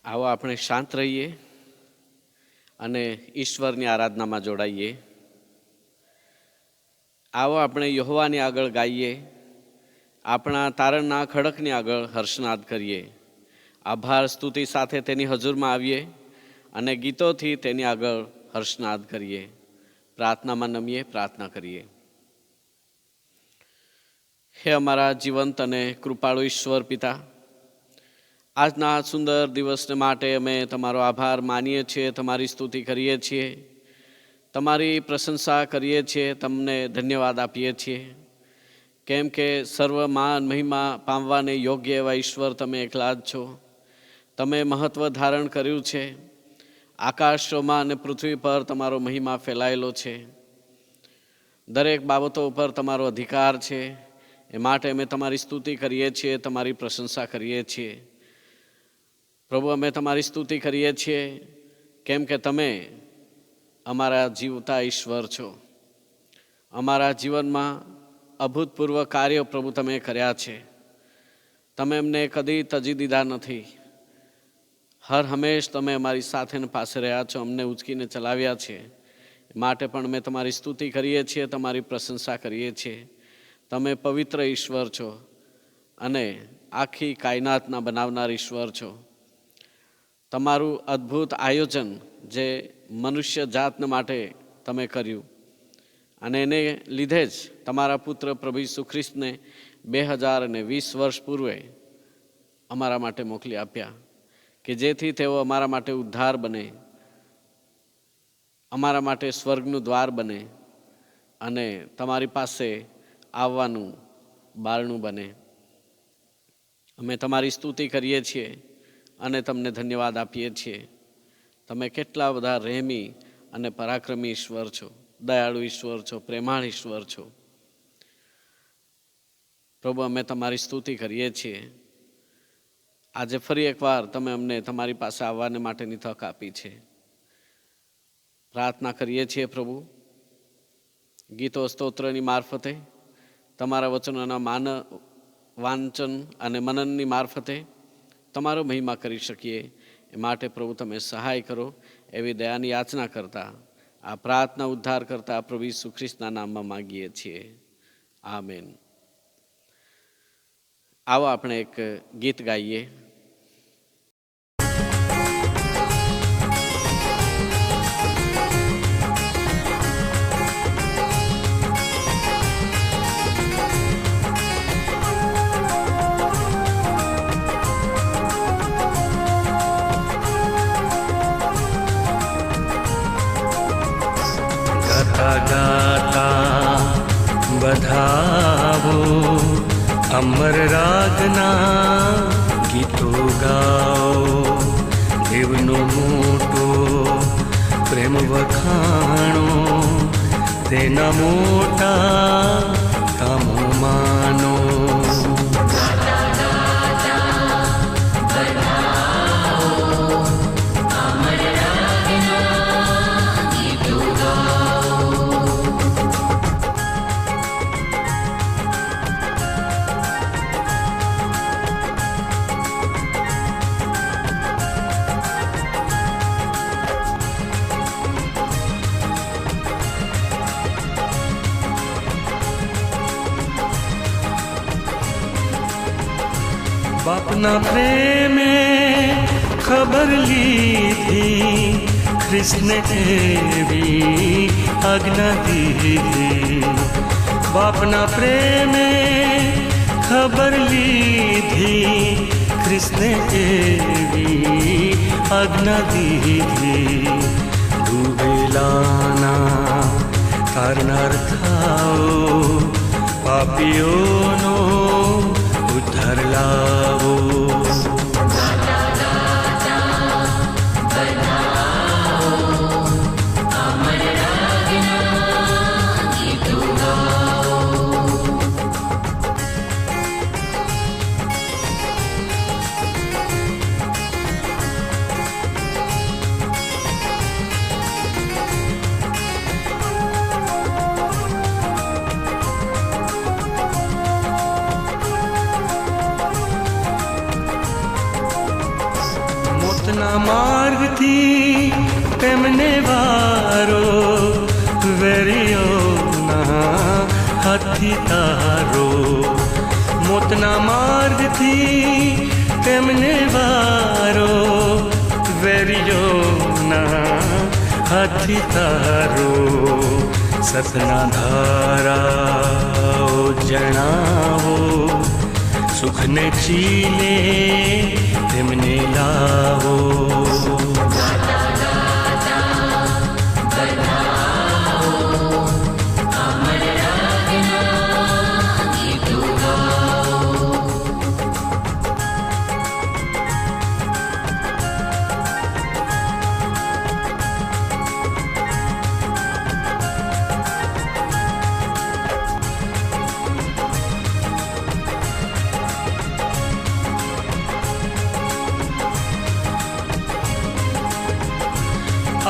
આવો આપણે શાંત રહીએ અને ઈશ્વરની આરાધનામાં જોડાઈએ. આવો આપણે યહોવાની આગળ ગાઈએ, આપણા તારણના ખડકની આગળ હર્ષનાદ કરીએ. આભાર સ્તુતિ સાથે તેની હજુરમાં આવીએ અને ગીતોથી તેની આગળ હર્ષનાદ કરીએ. પ્રાર્થનામાં નમીએ, પ્રાર્થના કરીએ. હે અમારા જીવંત અને કૃપાળુ ઈશ્વર પિતા, આજના આ સુંદર દિવસને માટે અમે તમારો આભાર માનીએ છીએ, તમારી સ્તુતિ કરીએ છીએ, તમારી પ્રશંસા કરીએ છીએ, તમને ધન્યવાદ આપીએ છીએ. કેમ કે સર્વ માન મહિમા પામવાને યોગ્ય એવા ઈશ્વર તમે એકલા જ છો. તમે મહત્ત્વ ધારણ કર્યું છે. આકાશોમાં અને પૃથ્વી પર તમારો મહિમા ફેલાયેલો છે. દરેક બાબતો ઉપર તમારો અધિકાર છે. એ માટે અમે તમારી સ્તુતિ કરીએ છીએ, તમારી પ્રશંસા કરીએ છીએ. પ્રભુ, અમે તમારી સ્તુતિ કરીએ છીએ કેમ કે તમે અમારા જીવતા ઈશ્વર છો. અમારા જીવનમાં અભૂતપૂર્વ કાર્યો પ્રભુ તમે કર્યા છે. તમે અમને કદી તજી દીધા નથી. હર હંમેશ તમે અમારી સાથે પાસે રહ્યા છો, અમને ઉચકીને ચલાવ્યા છે. માટે પણ અમે તમારી સ્તુતિ કરીએ છીએ, તમારી પ્રશંસા કરીએ છીએ. તમે પવિત્ર ઈશ્વર છો અને આખી કાયનાતના બનાવનાર ઈશ્વર છો. તમારું અદ્ભુત આયોજન જે મનુષ્ય જાતને માટે તમે કર્યું અને એને લીધે જ તમારા પુત્ર પ્રભુ ઈસુ ખ્રિસ્તને 2020 વર્ષ પૂર્વે અમારા માટે મોકલી આપ્યા કે જેથી તેઓ અમારા માટે ઉદ્ધાર બને, અમારા માટે સ્વર્ગનું દ્વાર બને અને તમારી પાસે આવવાનું બારણું બને. અમે તમારી સ્તુતિ કરીએ છીએ અને તમને ધન્યવાદ આપીએ છીએ. તમે કેટલા બધા રહેમી અને પરાક્રમી ઈશ્વર છો, દયાળુ ઈશ્વર છો, પ્રેમાળ ઈશ્વર છો. પ્રભુ, અમે તમારી સ્તુતિ કરીએ છીએ. આજે ફરી એકવાર તમે અમને તમારી પાસે આવવાને માટેની તક આપી છે. પ્રાર્થના કરીએ છીએ પ્રભુ, ગીતો સ્તોત્રની મારફતે, તમારા વચનોના વાંચન અને મનનની મારફતે તમારો મહિમા કરી શકીએ. એ માટે પ્રભુ તમે સહાય કરો એવી દયાની યાચના કરતા આ પ્રાર્થના ઉદ્ધાર કરતા પ્રભુ ઈસુ ખ્રિસ્તના નામમાં માગીએ છીએ. આમેન. આવો આપણે એક ગીત ગાઈએ. ગાતા બધાવો અમર રાગના ગીતો ગાઓ, દેવનો મોટો પ્રેમ વખાણો, તેના મોટા કામો માનો. બાપના પ્રેમે ખબર લીધી, ખ્રિસ્તને એવી આજ્ઞા દીધી. બાપના પ્રેમે ખબર લીધી, ખ્રિસ્તને એવી આજ્ઞા દીધી. ડૂબેલાના તારનાર થાઓ, પાપીઓનો ઉદ્ધાર લાવો. મારથી તેમને વારો, વેરીઓના હાથથી તારો. મોતના માર્ગથી તેમને વારો, વેરીઓના હાથથી તારો. સતના ધારાઓ જણાવો, સુખને ચીલે તેમને લાવો.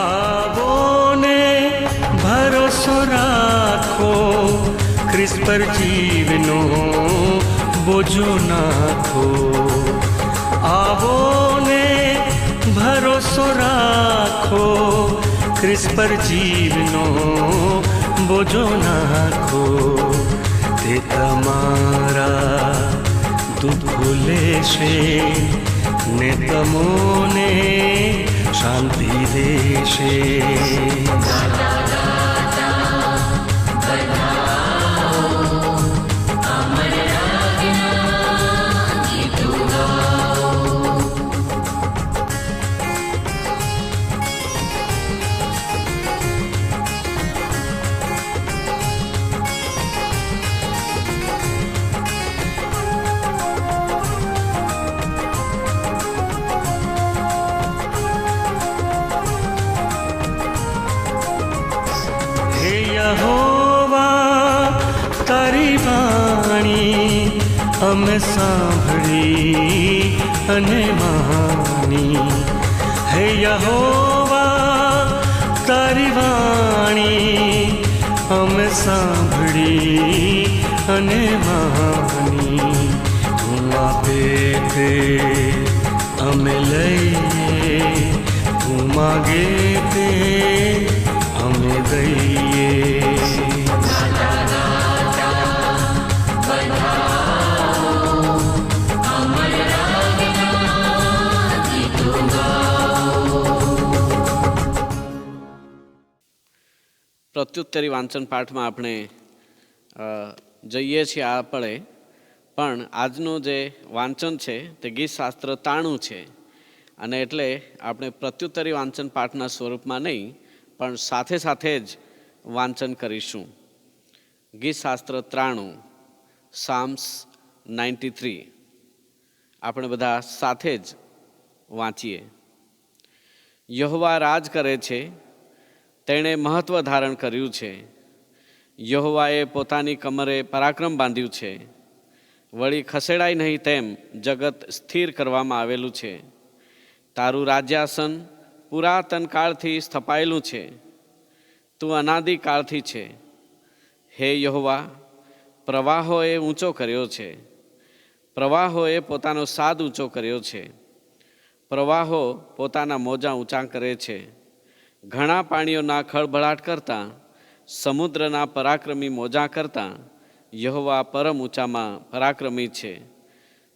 આવો ને ભરોસો રાખો, ખ્રિસ્ત પર જીવનો બોજો નાખો. આવો ને ભરોસો રાખો, ખ્રિસ્ત પર જીવનો બોજો નાખો. તે તમારા દુઃખો લેશે ને તમોને શાંતિ દેશે. યહોવા તારી વાણી અમે સાંભળી અને માની. હે યહોવા તારી વાણી અમે સાંભળી અને માની. તું આપે તે અમે લઈએ, તું માગે તે અમે દઈએ. પ્રત્યુત્તરી વાંચન પાઠમાં આપણે જઈએ છીએ આપણે, પણ આજનું જે વાંચન છે તે ગીતશાસ્ત્ર 93 છે. અને એટલે આપણે પ્રત્યુત્તરી વાંચન પાઠના સ્વરૂપમાં નહીં, પણ સાથે સાથે જ વાંચન કરીશું. ગીતશાસ્ત્ર 93, સામ્સ 93. આપણે બધા સાથે જ વાંચીએ. યહોવા રાજ કરે છે, તેણે મહત્વ ધારણ કર્યું છે. યહોવાએ પોતાની કમરે પરાક્રમ બાંધ્યું છે. વળી ખસેડાય નહીં તેમ જગત સ્થિર કરવામાં આવેલું છે. તારું રાજ્યાસન પુરાતન કાળથી સ્થપાયેલું છે. તું અનાદિ કાળથી છે. હે યહોવા, પ્રવાહોએ ઊંચો કર્યો છે. પ્રવાહોએ પોતાનો સાદ ઊંચો કર્યો છે. પ્રવાહો પોતાના મોજા ઊંચા કરે છે. ઘણા પાણીઓના ખળભળાટ કરતાં, સમુદ્રના પરાક્રમી મોજા કરતાં યહોવા પરમ ઊંચામાં પરાક્રમી છે.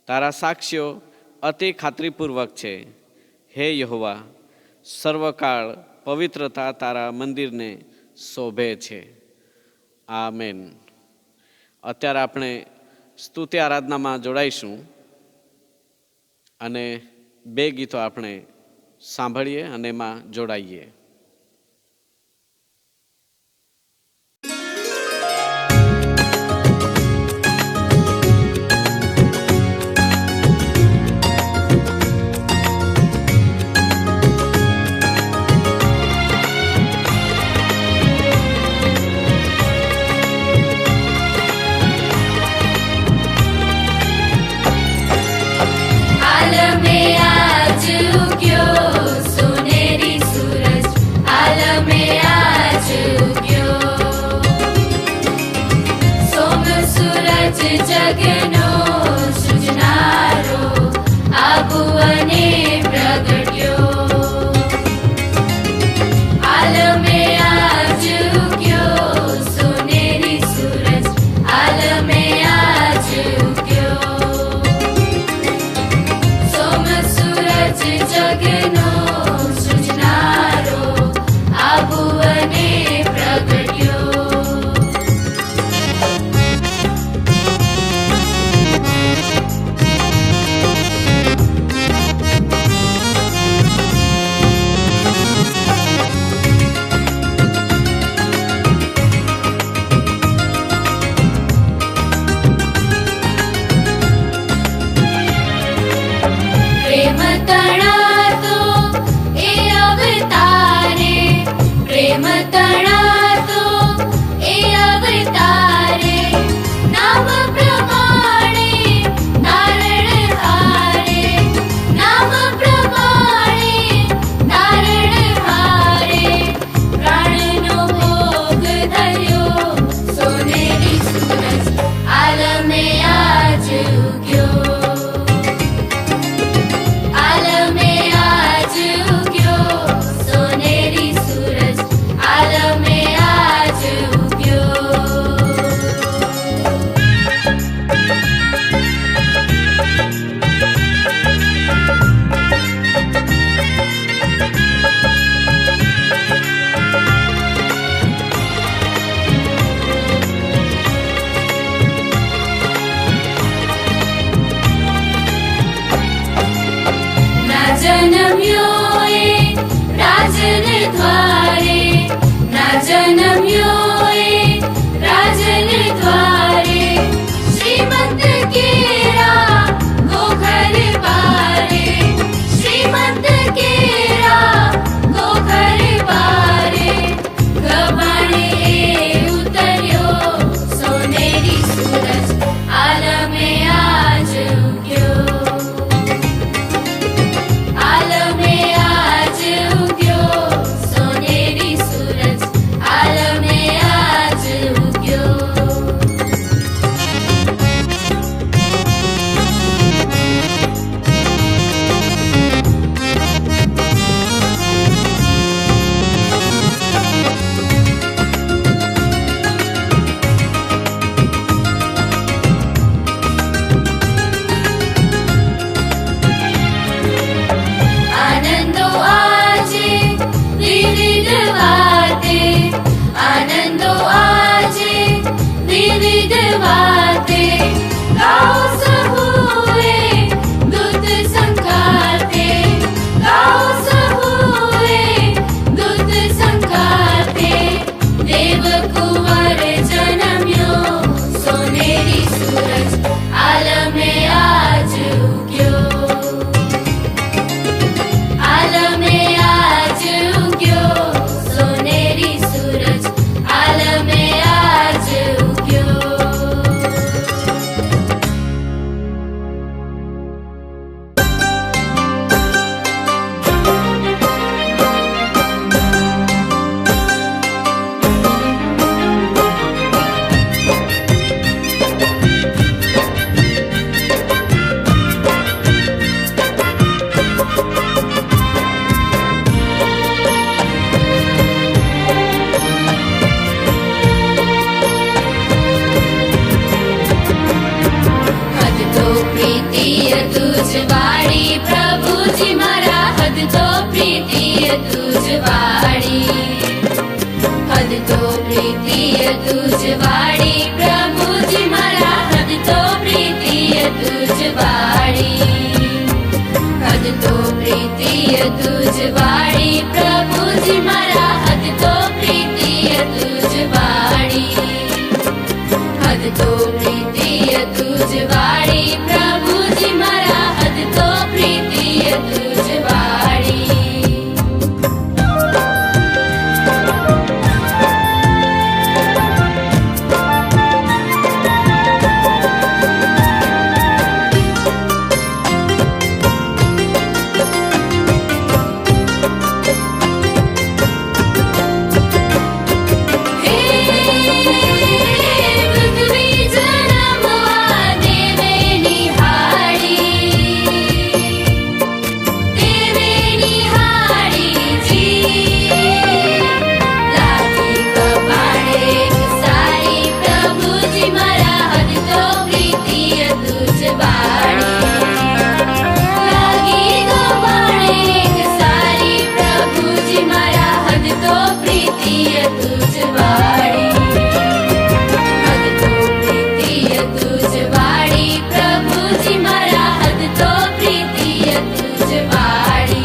તારા સાક્ષીઓ અતિ ખાતરીપૂર્વક છે. હે યહોવા, સર્વકાળ પવિત્રતા તારા મંદિરને શોભે છે. આમેન. અત્યારે આપણે સ્તુતિ આરાધનામાં જોડાઈશું અને 2 ગીતો આપણે સાંભળીએ અને એમાં જોડાઈએ. आलमे आज उग्यो सुनेरी सूरज जन्म्यो ए राजन द्वारे, ना जन्म्यो ए राजन द्वारे, श्रीमंत केरा गोखर बारे, श्रीमंत केरा गोखर बारे, गबाणे उतर्यो सोनेरी सूरज, आलमे आज उग्यो, आलमे आज उग्यो सोनेरी सूरज, आलमे आज उग्यो। आनंदो आजे विविध वाते, आनंदो आजे विविध वाते, गाओ सहुए दूत संगाते, गाओ सहुए दूत संगाते, देव कुंवर जन्म्यो सोनेरी सूरज, आलमे आज उग्यो, आलमे आज उग्यो सोनेरी सूरज, आलमे आज उग्यो। हद तो प्रीतिय तुझवाड़ी प्रभुजी मारा, हद तो प्रीतिय तुझवाड़ी, हद तो प्रीतिय तुझवाड़ी प्रभुजी मारा, हद तो प्रीतिय तुझवाड़ी, हद तो प्रीतिय तुझवाड़ी प्रभुजी मारा, हद तो प्रीतिय तुझवाड़ी, हद तो प्रीतिय तुझवाड़ी प्रभुजी मारा, हद तो प्रीतिय तुझवाड़ी। पृथ्वी जन्मवा देवे निहाळी, देवे निहाळी जी, लागी कपाळे सारी प्रभुजी मारा, हद तो प्रीतिय तुझवाड़ी, लागी कपाळे सारी प्रभुजी मारा, हद तो प्रीतिय तुझवाड़ी, हद तो प्रीतिय तुझवाड़ी प्रभुजी मारा, हद तो प्रीतिय तुझवाड़ी।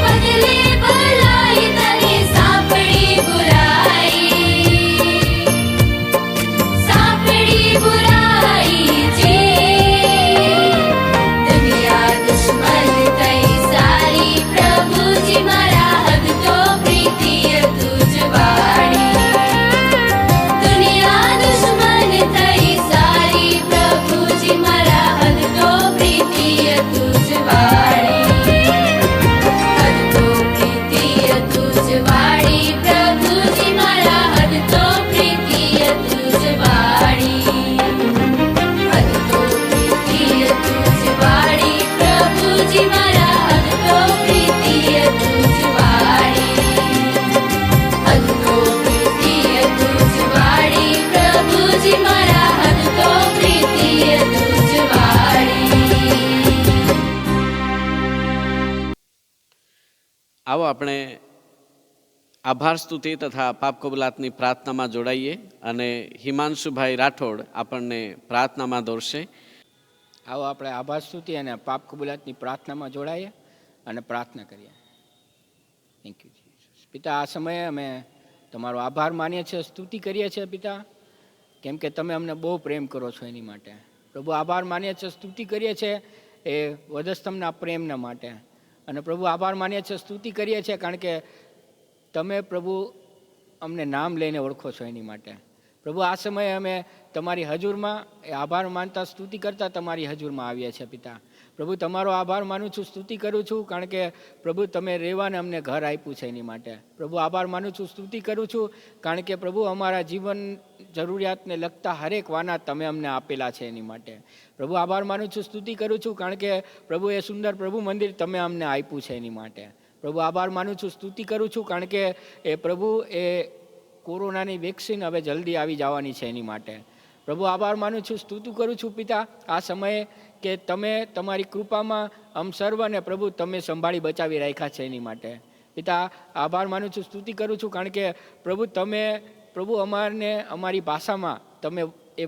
बदले भलाई तरी सापडी बुराई, सापडी बुराई जी, दुनिया दुश्मन तई सारी प्रभुजी मारा, हद तो प्रीतिय तुझवाड़ी, दुनिया दुश्मन तई सारी प्रभुजी मारा, हद तो प्रीतिय तुझवाड़ी, हद तो प्रीतिय तुझवाड़ी प्रभुजी मारा, हद तो प्रीतिय तुझवाड़ी, हद तो प्रीतिय तुझवाड़ी प्रभुजी मारा, हद तो प्रीतिय तुझवाड़ी, हद तो प्रीतिय तुझवाड़ी प्रभुजी मारा, हद આવો આપણે આભાર સ્તુતિ તથા પાપ કબૂલાતની પ્રાર્થનામાં જોડાઈએ અને હિમાંશુભાઈ રાઠોડ આપણને પ્રાર્થનામાં દોરશે. આવો આપણે આભાર સ્તુતિ અને પાપ કબૂલાતની પ્રાર્થનામાં જોડાઈએ અને પ્રાર્થના કરીએ. Thank you Jesus. પિતા, આ સમયે અમે તમારો આભાર માનીએ છીએ, સ્તુતિ કરીએ છીએ પિતા, કેમ કે તમે અમને બહુ પ્રેમ કરો છો એની માટે. પ્રભુ, આભાર માનીએ છીએ, સ્તુતિ કરીએ છીએ એ વધસ્તંભના પ્રેમના માટે. અને પ્રભુ, આભાર માનીએ છીએ, સ્તુતિ કરીએ છીએ કારણ કે તમે પ્રભુ અમને નામ લઈને ઓળખો છો એની માટે. પ્રભુ, આ સમયે અમે તમારી હજુરમાં એ આભાર માનતા સ્તુતિ કરતા તમારી હજુરમાં આવીએ છીએ પિતા. પ્રભુ, તમારો આભાર માનું છું, સ્તુતિ કરું છું કારણ કે પ્રભુ તમે રહેવાને અમને ઘર આપ્યું છે એની માટે. પ્રભુ, આભાર માનું છું, સ્તુતિ કરું છું કારણ કે પ્રભુ અમારા જીવન જરૂરિયાતને લગતા હરેક વાના તમે અમને આપેલા છે એની માટે. પ્રભુ, આભાર માનું છું, સ્તુતિ કરું છું કારણ કે પ્રભુ એ સુંદર પ્રભુ મંદિર તમે અમને આપ્યું છે એની માટે. પ્રભુ, આભાર માનું છું, સ્તુતિ કરું છું કારણ કે એ પ્રભુ એ કોરોનાની વેક્સિન હવે જલ્દી આવી જવાની છે એની માટે. પ્રભુ, આભાર માનું છું, સ્તુતિ કરું છું પિતા આ સમયે કે તમે તમારી કૃપામાં આમ સર્વને પ્રભુ તમે સંભાળી બચાવી રાખ્યા છે એની માટે. પિતા, આભાર માનું છું, સ્તુતિ કરું છું કારણ કે પ્રભુ તમે પ્રભુ અમારને અમારી ભાષામાં તમે એ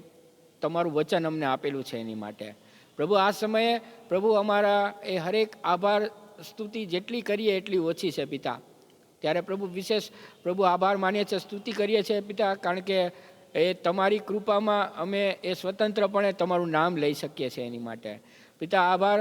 તમારું વચન અમને આપેલું છે એની માટે. પ્રભુ, આ સમયે પ્રભુ અમારા એ હરેક આભાર સ્તુતિ જેટલી કરીએ એટલી ઓછી છે પિતા. ત્યારે પ્રભુ વિશેષ પ્રભુ આભાર માનીએ છીએ, સ્તુતિ કરીએ છીએ પિતા કારણ કે એ તમારી કૃપામાં અમે એ સ્વતંત્રપણે તમારું નામ લઈ શકીએ છીએ એની માટે. પિતા, આભાર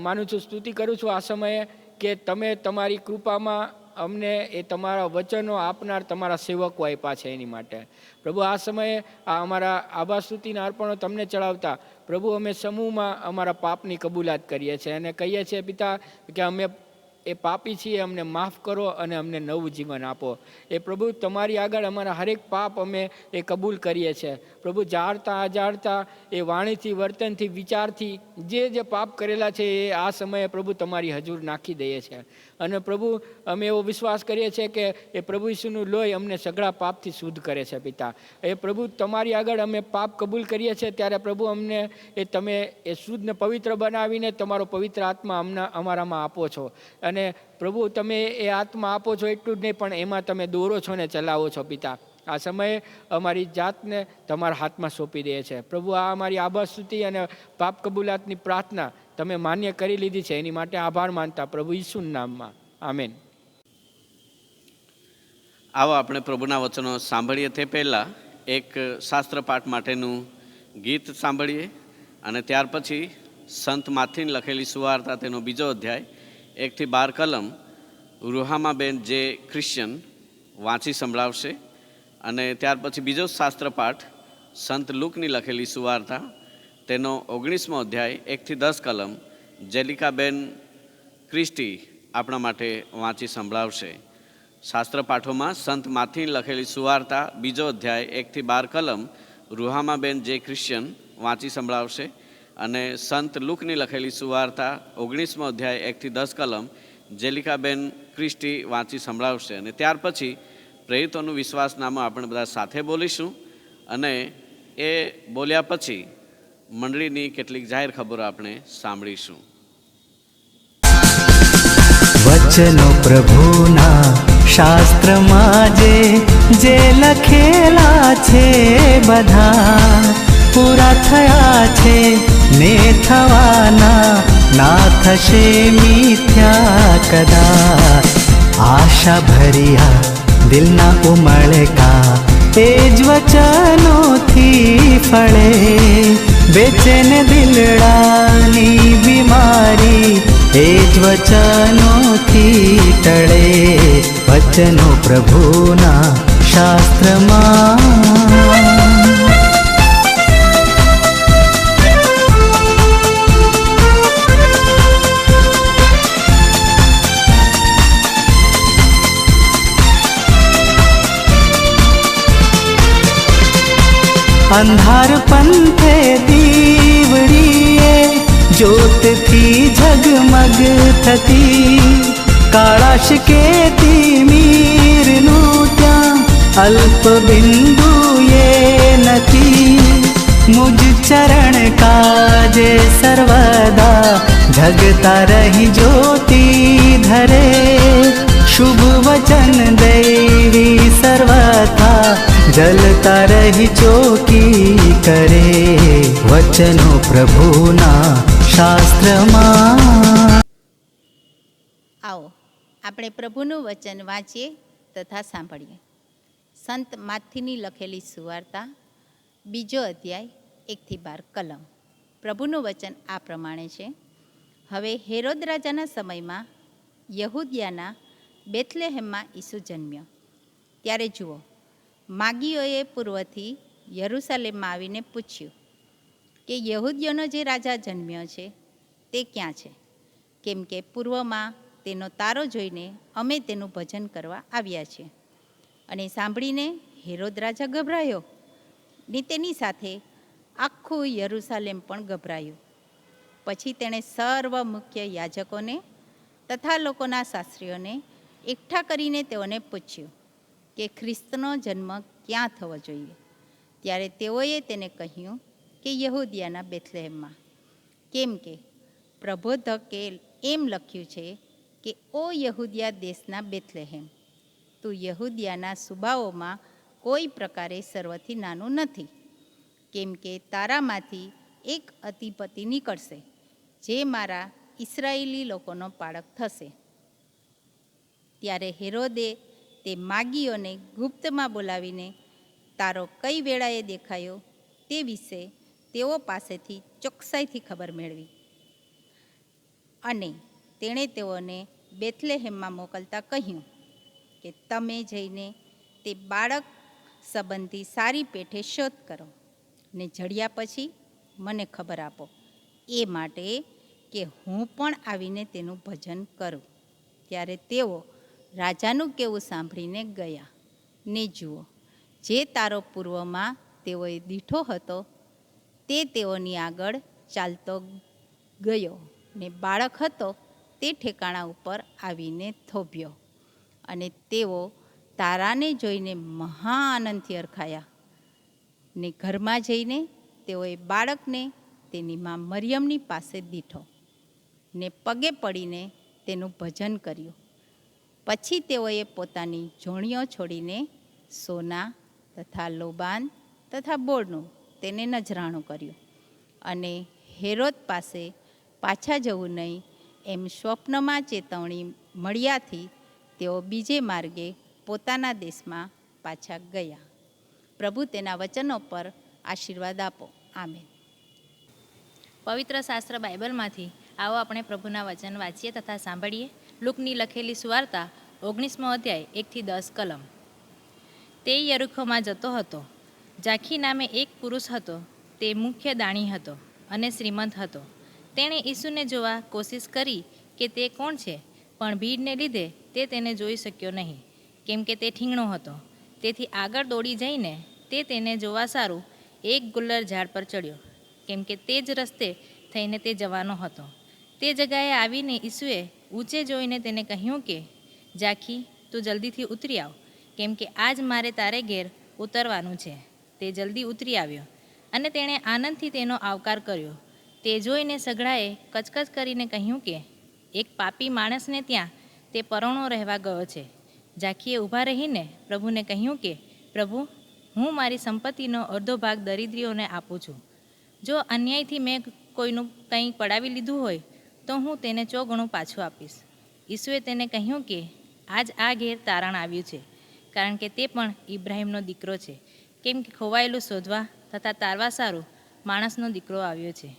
માનું છું, સ્તુતિ કરું છું આ સમયે કે તમે તમારી કૃપામાં અમને એ તમારા વચનો આપનાર તમારા સેવકો આપ્યા છે એની માટે. પ્રભુ, આ સમયે આ અમારા આભાર સ્તુતિના અર્પણો તમને ચડાવતા પ્રભુ અમે સમૂહમાં અમારા પાપની કબૂલાત કરીએ છીએ અને કહીએ છીએ પિતા કે અમે એ પાપી છીએ, અમને માફ કરો અને અમને નવું જીવન આપો. એ પ્રભુ તમારી આગળ અમારા હરેક પાપ અમે એ કબૂલ કરીએ છીએ. પ્રભુ, જાણતા અજાણતા એ વાણીથી, વર્તનથી, વિચારથી જે પાપ કરેલા છે એ આ સમયે પ્રભુ તમારી હજુર નાખી દઈએ છીએ. અને પ્રભુ અમે એવો વિશ્વાસ કરીએ છીએ કે એ પ્રભુ ઈસુનું લોહી અમને સઘળા પાપથી શુદ્ધ કરે છે પિતા. એ પ્રભુ તમારી આગળ અમે પાપ કબૂલ કરીએ છીએ ત્યારે પ્રભુ અમને એ તમે એ શુદ્ધ ને પવિત્ર બનાવીને તમારો પવિત્ર આત્મા અમારામાં આપો છો. અને પ્રભુ તમે એ આત્મા આપો છો એટલું જ નહીં પણ એમાં તમે દોરો છો ને ચલાવો છો પિતા. આ સમયે અમારી જાતને તમારા હાથમાં સોંપી દે છે પ્રભુ. આ અમારી આભાર સ્તુતિ અને પાપ કબૂલાતની પ્રાર્થના તમે માન્ય કરી લીધી છે એની માટે આભાર માનતા પ્રભુ ઈસુના નામમાં, આમેન. આવો આપણે પ્રભુના વચનો સાંભળીએ તે પહેલાં એક શાસ્ત્ર પાઠ માટેનું ગીત સાંભળીએ અને ત્યાર પછી સંત માથીન લખેલી સુવાર્તા તેનો 2 અધ્યાય 1-12 કલમ રૂહામાબેન જે ક્રિશ્ચન વાંચી સંભળાવશે. અને ત્યાર પછી બીજો શાસ્ત્ર પાઠ સંત લુકની લખેલી સુવાર્તા તેનો 19મો અધ્યાય 1-10 કલમ જેલિકાબેન ક્રિસ્ટી આપણા માટે વાંચી સંભળાવશે. શાસ્ત્ર પાઠોમાં સંત માથીન લખેલી સુવાર્તા 2 અધ્યાય 1-12 કલમ રૂહામાબેન જે ક્રિશ્ચન વાંચી સંભળાવશે અને સંત લુકની લખેલી સુવાર્તા 19મો અધ્યાય 1-10 કલમ જેલિકાબેન ક્રિસ્ટી વાંચી સંભળાવશે. અને ત્યાર પછી પ્રેરિતોનું વિશ્વાસનામું આપણે બધા સાથે બોલીશું અને એ બોલ્યા પછી મંડળીની કેટલીક જાહેર ખબરો આપણે સાંભળીશું. વચનો પ્રભુના શાસ્ત્રમાં જે લખેલા છે બધા પૂરા થયા છે ને થવાના ના થશે મિથ્યા કદાચ. આશા ભર્યા દિલના ઉમળકા એ જ વચનોથી ફળે. બેચેન દિલડાની બીમારી એ જ વચનોથી ટળે. વચનો પ્રભુના શાસ્ત્રમાં અંધાર પંથે દીવડીએ જ્યોતથી ઝગમગ થતી. કાળાશ કેતી મીરનું ત્યાં અલ્પ બિંદુએ નથી. મુજ ચરણ કાજે સર્વદા જગતા રહી જ્યોતિ ધરે. જલતા રહી ચોકી કરે વચનો પ્રભુના શાસ્ત્રમાં. આવો આપણે પ્રભુનું વચન વાંચીએ તથા સાંભળીએ. સંત માથીની લખેલી સુવાર્તા 2 અધ્યાય 1-12 કલમ. પ્રભુનું વચન આ પ્રમાણે છે. હવે હેરોદ રાજાના સમયમાં યહૂદિયાના બેથલેહેમમાં ઈસુ જન્મ્યો. ત્યારે જુઓ, માગીઓએ પૂર્વથી યરૂશાલેમમાં આવીને પૂછ્યું કે યહૂદીઓનો જે રાજા જન્મ્યો છે તે ક્યાં છે, કેમ કે પૂર્વમાં તેનો તારો જોઈને અમે તેનું ભજન કરવા આવ્યા છીએ. અને સાંભળીને હેરોદ રાજા ગભરાયો ને તેની સાથે આખું યરૂશાલેમ પણ ગભરાયું. પછી તેણે સર્વ મુખ્ય યાજકોને તથા લોકોના શાસ્ત્રીઓને એકઠા કરીને તેઓને પૂછ્યું કે ખ્રિસ્તનો જન્મ ક્યાં થવો જોઈએ. ત્યારે તેઓએ તેને કહ્યું કે યહૂદિયાના બેથલેહેમમાં, કેમ કે પ્રબોધકે એમ લખ્યું છે કે ઓ યહૂદિયા દેશના બેથલેહેમ, તું યહૂદિયાના સુબાઓમાં કોઈ પ્રકારે સર્વથી નાનું નથી, કેમ કે તારામાંથી એક અતિપતિ નીકળશે જે મારા ઇસ્રાયેલી લોકોનો પાળક થશે. ત્યારે હેરોદે તે માગીઓને ગુપ્તમાં બોલાવીને તારો કઈ વેળાએ દેખાયો તે વિશે તેઓ પાસેથી ચોકસાઈથી ખબર મેળવી. અને તેણે તેઓને બેથલેહેમમાં મોકલતા કહ્યું કે તમે જઈને તે બાળક સંબંધી સારી પેઠે શોધ કરો ને જડ્યા પછી મને ખબર આપો, એ માટે કે હું પણ આવીને તેનું ભજન કરું. ત્યારે તેઓ રાજાનું કહેવું સાંભળીને ગયા. ને જુઓ, જે તારો પૂર્વમાં તેઓએ દીઠો હતો તે તેઓની આગળ ચાલતો ગયો ને બાળક હતો તે ઠેકાણા ઉપર આવીને થોભ્યો. અને તેઓ તારાને જોઈને મહા આનંદથી હરખાયા. ને ઘરમાં જઈને તેઓએ બાળકને તેની મા મરિયમની પાસે દીઠો ને પગે પડીને તેનું ભજન કર્યું. પછી તેઓએ પોતાની જોણીઓ છોડીને સોના તથા લોબાન તથા બોળનું તેને નજરાણું કર્યું. અને હેરોદ પાસે પાછા જવું નહીં એમ સ્વપ્નમાં ચેતવણી મળ્યાથી તેઓ બીજે માર્ગે પોતાના દેશમાં પાછા ગયા. પ્રભુ તેના વચનો પર આશીર્વાદ આપો. આમેન. પવિત્ર શાસ્ત્ર બાઇબલમાંથી આવો આપણે પ્રભુના વચન વાંચીએ તથા સાંભળીએ. લુકની લખેલી સુવાર્તા 19મો અધ્યાય 1-10 કલમ. તે યરીખોમાં જતો હતો. જાખી નામે એક પુરુષ હતો. તે મુખ્ય દાણી હતો અને શ્રીમંત હતો. તેણે ઈસુને જોવા કોશિશ કરી કે તે કોણ છે, પણ ભીડને લીધે તે તેને જોઈ શક્યો નહીં, કેમ કે તે ઠીંગણો હતો. તેથી આગળ દોડી જઈને તે તેને જોવા સારું એક ગુલ્લર ઝાડ પર ચડ્યો, કેમ કે તે જ રસ્તે થઈને તે જવાનો હતો. તે જગાએ આવીને ઈસુએ ઊંચે જોઈને તેને કહ્યું કે જાખી, તું જલ્દીથી ઉતરી આવ, કેમ કે આજ મારે તારે ઘેર ઉતરવાનું છે. તે જલ્દી ઉતરી આવ્યો અને તેણે આનંદથી તેનો આવકાર કર્યો. તે જોઈને સઘળાએ કચકચ કરીને કહ્યું કે એક પાપી માણસને ત્યાં તે પરોણો રહેવા ગયો છે. જાખીએ ઊભા રહીને પ્રભુને કહ્યું કે પ્રભુ, હું મારી સંપત્તિનો અડધો ભાગ દરિદ્રીઓને આપું છું. જો અન્યાયથી મેં કોઈનું કંઈ પડાવી લીધું હોય તો હું તેને 4 ગણું પાછું આપીશ. ઈસુએ તેને કહ્યું કે આજ આ ઘેર તારણ આવ્યું છે, કારણ કે તે પણ ઇબ્રાહીમનો દીકરો છે. કેમ કે ખોવાયેલું શોધવા તથા તારવા સારું માણસનો દીકરો આવ્યો છે.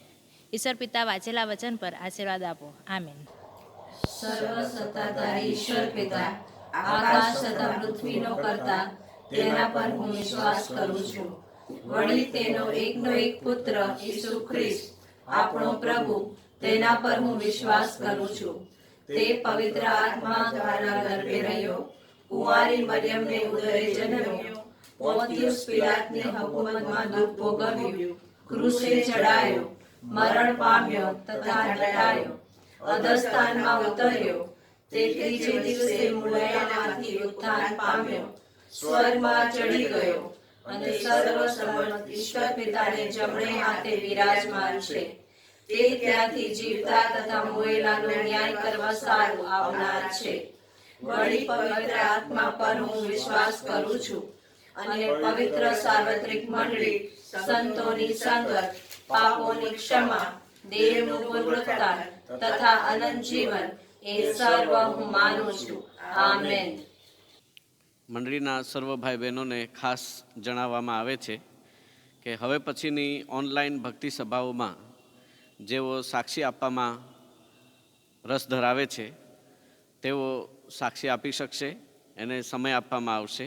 ઈશ્વર પિતા વાંચેલા વચન પર આશીર્વાદ આપો. આમેન. સર્વસત્તાધારી ઈશ્વર પિતા, આકાશ તથા પૃથ્વીનો કરતા, તેના પર હું વિશ્વાસ કરું છું. વળી તેનો એકનો એક પુત્ર ઈસુ ખ્રિસ્ત આપણો પ્રભુ, તેના પર હું વિશ્વાસ કરું છું. તે પવિત્ર આત્મા દ્વારા ગર્ભે રહ્યો, કુંવારી મરિયમને ઉદરે જન્મ્યો, પોન્તિયુસ પિલાતની હુકુમતમાં દુઃખ ભોગવ્યું, ક્રૂસે ચડાયો, મરણ પામ્યો તથા દટાયો, અધસ્થાનમાં ઉતર્યો, તે ત્રીજે દિવસે મૂળિયામાંથી ઉત્થાન પામ્યો, સ્વર્ગમાં ચડી ગયો અને સર્વસમર્થ ઈશ્વર પિતાને જમણે હાથે વિરાજમાન છે. તે ત્યાંથી જીવતા તથા મોયેલાનો ન્યાય કરવા સારું આવનાર છે. વળી પવિત્ર આત્મા પર હું વિશ્વાસ કરું છું. અને પવિત્ર સાર્વત્રિક મંડળી, સંતોની સંગત, પાપોની ક્ષમા, દેવનું પુનરુત્થાન તથા અનંત જીવન એ સર્વ હું માનું છું. આમેન. મંડળીના સર્વ ભાઈ બહેનોને ખાસ જણાવવામાં આવે છે કે હવે પછીની ઓનલાઈન ભક્તિ સભાઓમાં જેઓ સાક્ષી આપવામાં રસ ધરાવે છે તેઓ સાક્ષી આપી શકશે, એને સમય આપવામાં આવશે.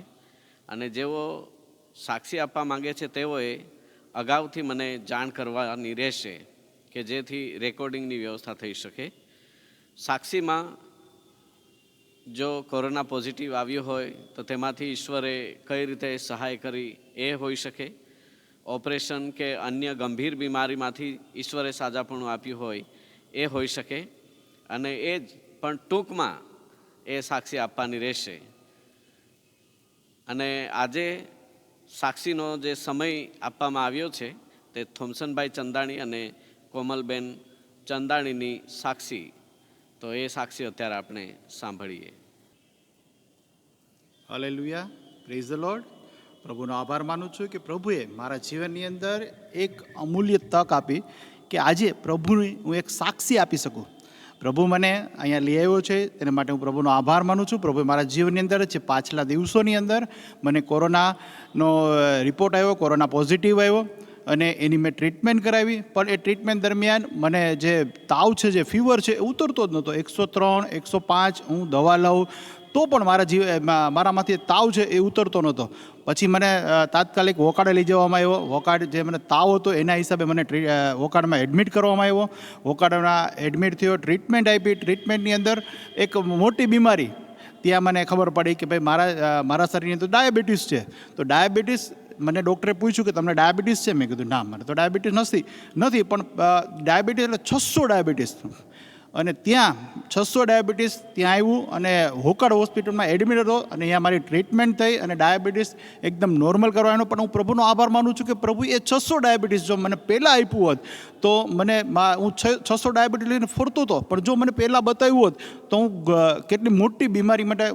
અને જેઓ સાક્ષી આપવા માંગે છે તેઓએ અગાઉથી મને જાણ કરવાની રહેશે કે જેથી રેકોર્ડિંગની વ્યવસ્થા થઈ શકે. સાક્ષીમાં જો કોરોના પોઝિટિવ આવ્યો હોય તો તેમાંથી ઈશ્વરે કઈ રીતે સહાય કરી એ હોઈ શકે. ઓપરેશન કે અન્ય ગંભીર બીમારીમાંથી ઈશ્વરે સાજાપણું આપ્યું હોય એ હોઈ શકે. અને એ જ પણ ટૂંકમાં એ સાક્ષી આપવાની રહેશે. અને આજે સાક્ષીનો જે સમય આપવામાં આવ્યો છે તે થોમસનભાઈ ચંદાણી અને કોમલબેન ચંદાણીની સાક્ષી. તો એ સાક્ષી અત્યારે આપણે સાંભળીએ. Hallelujah, praise the Lord. પ્રભુનો આભાર માનું છું કે પ્રભુએ મારા જીવનની અંદર એક અમૂલ્ય તક આપી કે આજે પ્રભુની હું એક સાક્ષી આપી શકું. પ્રભુ મને અહીંયા લઈ આવ્યો છે તેના માટે હું પ્રભુનો આભાર માનું છું. પ્રભુએ મારા જીવનની અંદર છે પાછલા દિવસોની અંદર મને કોરોનાનો રિપોર્ટ આવ્યો, કોરોના પોઝિટિવ આવ્યો અને એની મેં ટ્રીટમેન્ટ કરાવી. પણ એ ટ્રીટમેન્ટ દરમિયાન મને જે તાવ છે, જે ફીવર છે, એ ઉતરતો જ નહોતો. 103, 105 હું દવા લઉં તો પણ મારામાંથી તાવ છે એ ઉતરતો નહોતો. પછી મને તાત્કાલિક વોકાડે લઈ જવામાં આવ્યો. વોકાડ જે મને તાવ હતો એના હિસાબે મને વોકાડમાં એડમિટ કરવામાં આવ્યો. વોકાડમાં એડમિટ થયો, ટ્રીટમેન્ટ આપી. ટ્રીટમેન્ટની અંદર એક મોટી બીમારી ત્યાં મને ખબર પડી કે ભાઈ મારા શરીરની તો ડાયાબિટીસ છે. તો ડાયાબિટીસ મને ડૉક્ટરે પૂછ્યું કે તમને ડાયાબિટીસ છે? મેં કીધું ના, મને તો ડાયાબિટીસ નથી. પણ ડાયાબિટીસ એટલે 600 ડાયાબિટીસ. અને ત્યાં 600 ડાયાબિટીસ ત્યાં આવ્યું અને હોકાડ હોસ્પિટલમાં એડમિટ હતો અને અહીંયા મારી ટ્રીટમેન્ટ થઈ અને ડાયાબિટીસ એકદમ નોર્મલ કરવાનો. પણ હું પ્રભુનો આભાર માનું છું કે પ્રભુ એ 600 ડાયાબિટીસ જો મને પહેલાં આપ્યું હોત તો હું 600 ડાયાબિટીસ લઈને ફરતો હતો. પણ જો મને પહેલાં બતાવ્યું હોત તો હું કેટલી મોટી બીમારી માટે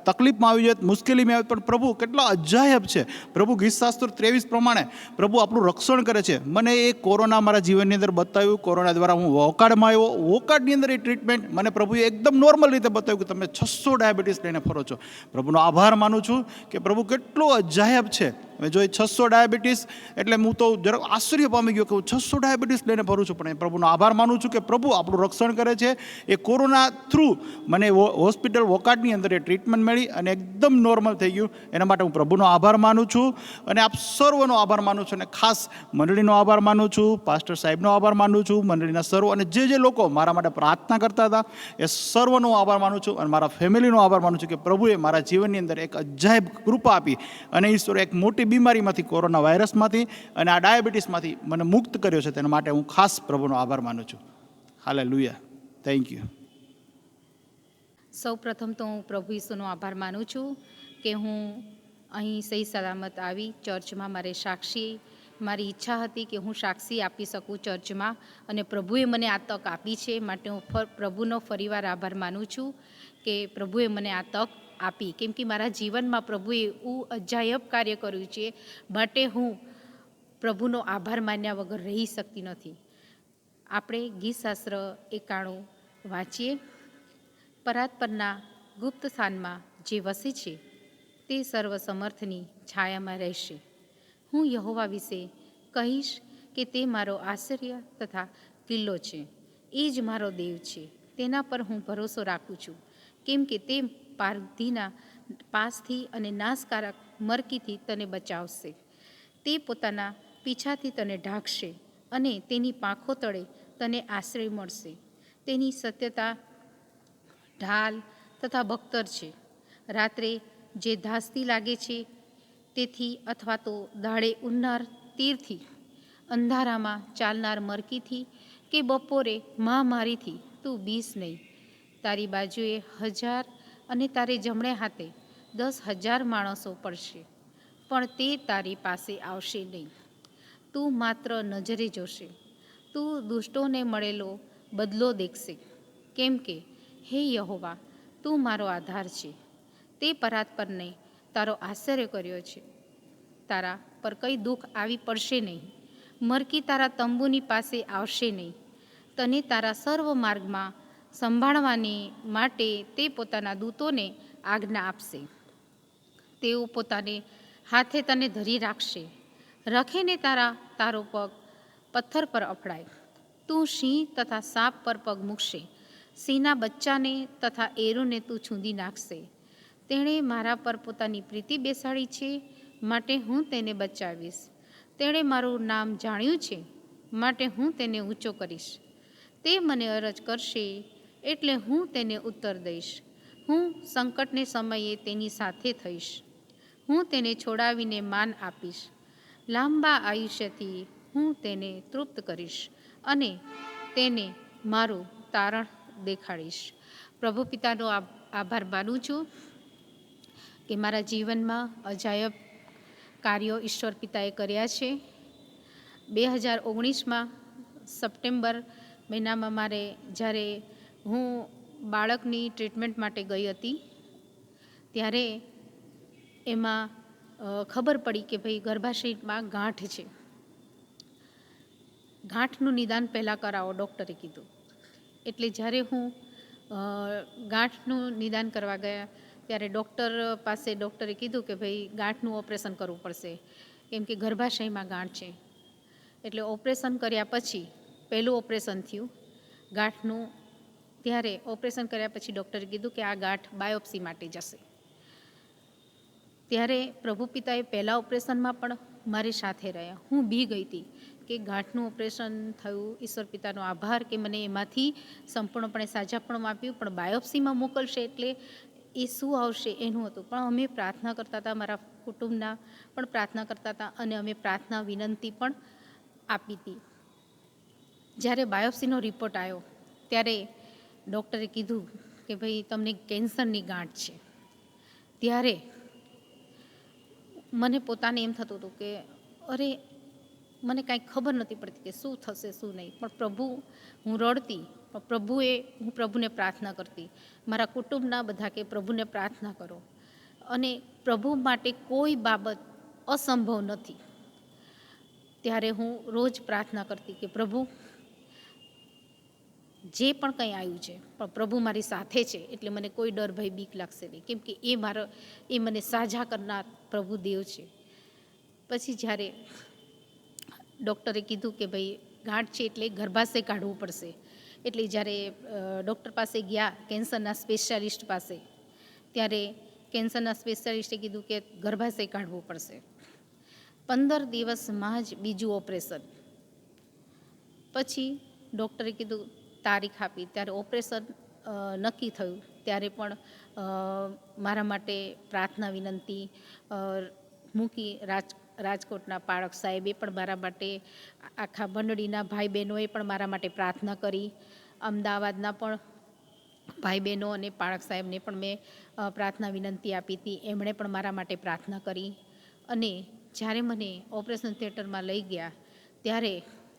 તકલીફમાં આવી જાત, મુશ્કેલીમાં આવી. પણ પ્રભુ કેટલા અજાયબ છે. પ્રભુ ગીતશાસ્ત્ર 23 પ્રમાણે પ્રભુ આપણું રક્ષણ કરે છે. મને એ કોરોના મારા જીવનની અંદર બતાવ્યું. કોરોના દ્વારા હું વોકાડમાં આવ્યો. વોકાડની અંદર એ ટ્રીટમેન્ટ મને પ્રભુએ એકદમ નોર્મલ રીતે બતાવ્યું કે તમે 600 ડાયાબિટીસ લઈને ફરો છો. પ્રભુનો આભાર માનું છું કે પ્રભુ કેટલો અજાયબ છે. હવે જો એ 600 ડાયાબિટીસ એટલે હું તો જરાક આશ્ચર્ય પામી ગયો કે હું 600 ડાયાબિટીસ લઈને ફરું છું. પણ એ પ્રભુનો આભાર માનું છું કે પ્રભુ આપણું રક્ષણ કરે છે. એ કોરોના થ્રુ મને હોસ્પિટલ વોકાડની અંદર એ ટ્રીટમેન્ટ મળી અને એકદમ નોર્મલ થઈ ગયું. એના માટે હું પ્રભુનો આભાર માનું છું અને આપ સર્વનો આભાર માનું છું. અને ખાસ મંડળીનો આભાર માનું છું, પાસ્ટર સાહેબનો આભાર માનું છું, મંડળીના સર્વ અને જે લોકો મારા માટે પ્રાર્થના કરતા હતા એ સર્વનો આભાર માનું છું. અને મારા ફેમિલીનો આભાર માનું છું કે પ્રભુએ મારા જીવનની અંદર એક અજાયબ કૃપા આપી અને ઈશ્વરે એક મોટી બીમારીમાંથી, કોરોના વાયરસમાંથી અને આ ડાયાબિટીસમાંથી મને મુક્ત કર્યો છે. તેના માટે હું ખાસ પ્રભુનો આભાર માનું છું. Hallelujah, thank you. સૌ પ્રથમ તો હું પ્રભુ ઈસુનો આભાર માનું છું કે હું અહીં સહી સલામત આવી ચર્ચમાં. મારી ઈચ્છા હતી કે હું સાક્ષી આપી શકું ચર્ચમાં અને પ્રભુએ મને આ તક આપી છે. માટે હું પ્રભુનો ફરીવાર આભાર માનું છું કે પ્રભુએ મને આ તક આપી. કેમ કે મારા જીવનમાં પ્રભુએ એવું અજાયબ કાર્ય કર્યું છે માટે હું પ્રભુનો આભાર માન્યા વગર રહી શકતી નથી. આપણે ગીતશાસ્ત્ર 91 વાંચીએ. પરાત પરના ગુપ્ત સ્થાનમાં જે વસે છે તે સર્વ સમર્થની છાયામાં રહેશે. હું યહોવા વિશે કહીશ કે તે મારો આશ્ચર્ય તથા કિલ્લો છે. એ જ મારો દેવ છે, તેના પર હું ભરોસો રાખું છું. કેમ કે તે પારધીના પાસથી અને નાશકારક મરકીથી તને બચાવશે. તે પોતાના પીછાથી તને ઢાંકશે અને તેની પાંખો તળે તને આશ્રય મળશે. તેની સત્યતા ઢાલ તથા બખ્તર છે. રાત્રે જે ધાસતી લાગે છે તેથી અથવા તો દાડે ઉન્નાર તીરથી, અંધારામાં ચાલનાર મરકીથી કે બપોરે મહામારીથી તું બીસ નહીં. તારી બાજુએ 1000 અને તારે જમણે હાથે 10,000 માણસો પડશે, પણ તે તારી પાસે આવશે નહીં. તું માત્ર નજરે જોશે. તું દુષ્ટોને મળેલો બદલો દેખશે. કેમ કે હે યહોવા, તું મારો આધાર છે. તે પરાત પરને તારો આશ્ચર્ય કર્યો છે. તારા પર કંઈ દુઃખ આવી પડશે નહીં. મરકી તારા તંબુની પાસે આવશે નહીં. તને તારા સર્વ માર્ગમાં સંભાળવાની માટે તે પોતાના દૂતોને આજ્ઞા આપશે. તેઓ પોતાને હાથે તને ધરી રાખશે. રખીને તારો પગ પથ્થર પર અફડાય. તું સિંહ તથા સાપ પર પગ મૂકશે. સિંહના બચ્ચાને તથા એરુને તું છૂંદી નાખશે. તેણે મારા પર પોતાની પ્રીતિ બેસાડી છે, માટે હું તેને બચાવીશ. તેણે મારું નામ જાણ્યું છે, માટે હું તેને ઊંચો કરીશ. તે મને અરજ કરશે, એટલે હું તેને ઉત્તર દઈશ. હું સંકટને સમયે તેની સાથે થઈશ. હું તેને છોડાવીને માન આપીશ. લાંબા આયુષ્યથી હું તેને તૃપ્ત કરીશ અને તેને મારું તારણ દેખાડીશ. પ્રભુ પિતાનો આભાર માનું છું કે મારા જીવનમાં અજાયબ કાર્યો ઈશ્વર પિતાએ કર્યા છે. 2019માં સપ્ટેમ્બર મહિનામાં મારે જ્યારે હું બાળકની ટ્રીટમેન્ટ માટે ગઈ હતી, ત્યારે એમાં ખબર પડી કે ભાઈ ગર્ભાશયમાં ગાંઠ છે. ગાંઠનું નિદાન પહેલાં કરાવો, ડૉક્ટરે કીધું. એટલે જ્યારે હું ગાંઠનું નિદાન કરવા ગયા ત્યારે ડૉક્ટરે કીધું કે ભાઈ ગાંઠનું ઓપરેશન કરવું પડશે, કેમ કે ગર્ભાશયમાં ગાંઠ છે. એટલે ઓપરેશન કર્યા પછી પહેલું ઓપરેશન થયું ગાંઠનું. ત્યારે ઓપરેશન કર્યા પછી ડૉક્ટરે કીધું કે આ ગાંઠ બાયોપ્સી માટે જશે. ત્યારે પ્રભુ પિતાએ પહેલાં ઓપરેશનમાં પણ મારી સાથે રહ્યા. હું બી ગઈ હતી કે ગાંઠનું ઓપરેશન થયું, ઈશ્વર પિતાનો આભાર કે મને એમાંથી સંપૂર્ણપણે સાજાપણું આપ્યું. પણ બાયોપ્સીમાં મોકલશે એટલે એ શું આવશે એનું હતું. પણ અમે પ્રાર્થના કરતા હતા, મારા કુટુંબના પણ પ્રાર્થના કરતા હતા અને અમે પ્રાર્થના વિનંતી પણ આપી હતી. જ્યારે બાયોપ્સીનો રિપોર્ટ આવ્યો ત્યારે ડૉક્ટરે કીધું કે ભાઈ તમને કેન્સરની ગાંઠ છે. ત્યારે મને પોતાને એમ થતું હતું કે અરે મને કાંઈ ખબર નથી પડતી કે શું થશે શું નહીં. પણ પ્રભુ, હું રડતી, પણ હું પ્રભુને પ્રાર્થના કરતી. મારા કુટુંબના બધા કે પ્રભુને પ્રાર્થના કરો, અને પ્રભુ માટે કોઈ બાબત અસંભવ નથી. ત્યારે હું રોજ પ્રાર્થના કરતી કે પ્રભુ, જે પણ કંઈ આવ્યું છે પણ પ્રભુ મારી સાથે છે, એટલે મને કોઈ ડર ભય બીક લાગશે નહીં, કેમ કે એ મને સાજા કરનાર પ્રભુ દેવ છે. પછી જ્યારે ડૉક્ટરે કીધું કે ભાઈ ગાંઠ છે એટલે ગર્ભાશય કાઢવું પડશે, એટલે જ્યારે ડૉક્ટર પાસે ગયા, કેન્સરના સ્પેશિયાલિસ્ટ પાસે, ત્યારે કેન્સરના સ્પેશિયાલિસ્ટે કીધું કે ગર્ભાશય કાઢવું પડશે. 15 દિવસમાં જ બીજું ઓપરેશન. પછી ડૉક્ટરે કીધું તારીખ આપી, ત્યારે ઓપરેશન નક્કી થયું. ત્યારે પણ મારા માટે પ્રાર્થના વિનંતી મૂકી. રાજકોટના પાળક સાહેબે પણ મારા માટે, આખા મંડળીના ભાઈ બહેનોએ પણ મારા માટે પ્રાર્થના કરી. અમદાવાદના પણ ભાઈ બહેનો અને પાળક સાહેબને પણ મેં પ્રાર્થના વિનંતી આપી હતી. એમણે પણ મારા માટે પ્રાર્થના કરી. અને જ્યારે મને ઓપરેશન થિયેટરમાં લઈ ગયા ત્યારે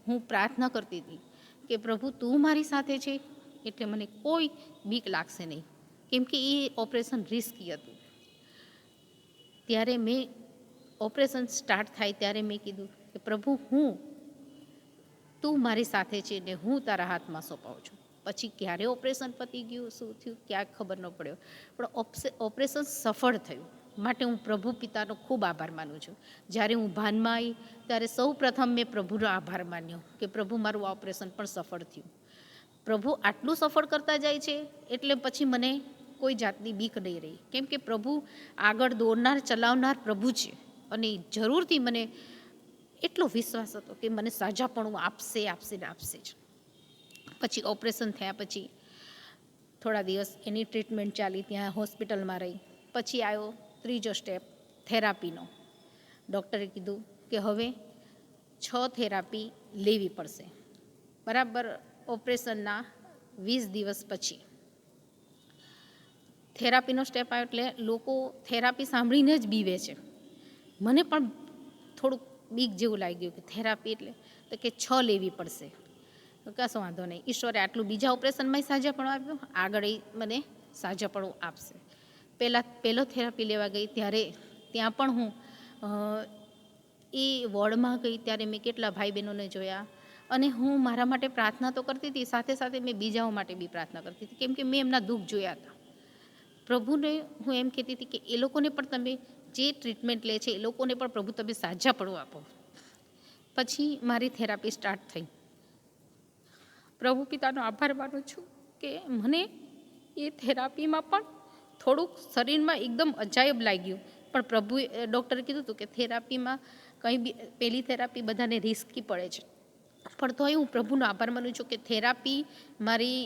હું પ્રાર્થના કરતી હતી કે પ્રભુ, તું મારી સાથે છે એટલે મને કોઈ બીક લાગશે નહીં, કેમ કે એ ઓપરેશન રિસ્કી હતું. ત્યારે મેં ઓપરેશન સ્ટાર્ટ થાય ત્યારે મેં કીધું કે પ્રભુ, તું મારી સાથે છે ને હું તારા હાથમાં સોંપાવું છું. પછી ક્યારે ઓપરેશન પતી ગયું, શું થયું ક્યાં ખબર ન પડ્યો, પણ ઓપરેશન સફળ થયું. માટે હું પ્રભુ પિતાનો ખૂબ આભાર માનું છું. જ્યારે હું ભાનમાં આવી ત્યારે સૌ પ્રથમ મેં પ્રભુનો આભાર માન્યો કે પ્રભુ, મારું આ ઓપરેશન પણ સફળ થયું. પ્રભુ આટલું સફળ કરતા જાય છે એટલે પછી મને કોઈ જાતની બીક નહીં રહી, કેમ કે પ્રભુ આગળ દોરનાર, ચલાવનાર પ્રભુ છે. અને જરૂરથી મને એટલો વિશ્વાસ હતો કે મને સાજાપણું આપશે ને આપશે જ. પછી ઓપરેશન થયા પછી થોડા દિવસ એની ટ્રીટમેન્ટ ચાલી, ત્યાં હોસ્પિટલમાં રહી. પછી આવ્યો ત્રીજો સ્ટેપ, થેરાપીનો. ડૉક્ટરે કીધું કે હવે 6 થેરાપી લેવી પડશે. બરાબર ઓપરેશનના 20 દિવસ પછી થેરાપીનો સ્ટેપ આવ્યો. એટલે લોકો થેરાપી સાંભળીને જ બીવે છે. મને પણ થોડુંક બીક જેવું લાગ્યું કે થેરાપી એટલે તો કે 6 લેવી પડશે. કશો વાંધો નહીં, ઈશ્વરે આટલું બીજા ઓપરેશનમાં સાજાપણું આપ્યું, આગળ મને સાજાપણું આપશે. પહેલો થેરાપી લેવા ગઈ ત્યારે ત્યાં પણ હું એ વોર્ડમાં ગઈ ત્યારે મેં કેટલા ભાઈ બહેનોને જોયા, અને હું મારા માટે પ્રાર્થના તો કરતી હતી, સાથે સાથે મેં બીજાઓ માટે બી પ્રાર્થના કરતી હતી, કેમ કે મેં એમના દુઃખ જોયા હતા. પ્રભુને હું એમ કહેતી હતી કે એ લોકોને પણ તમે જે ટ્રીટમેન્ટ લે છે એ લોકોને પણ પ્રભુ તમે સાજાપણું આપો. પછી મારી થેરાપી સ્ટાર્ટ થઈ. પ્રભુ પિતાનો આભાર માનું છું કે મને એ થેરાપીમાં પણ થોડુંક શરીરમાં એકદમ અજાયબ લાગ્યું, પણ પ્રભુએ ડૉક્ટરે કીધું હતું કે થેરાપીમાં કંઈ બી પહેલી થેરાપી બધાને રિસ્કી પડે છે, પણ તોય હું પ્રભુનો આભાર માનું છું કે થેરાપી મારી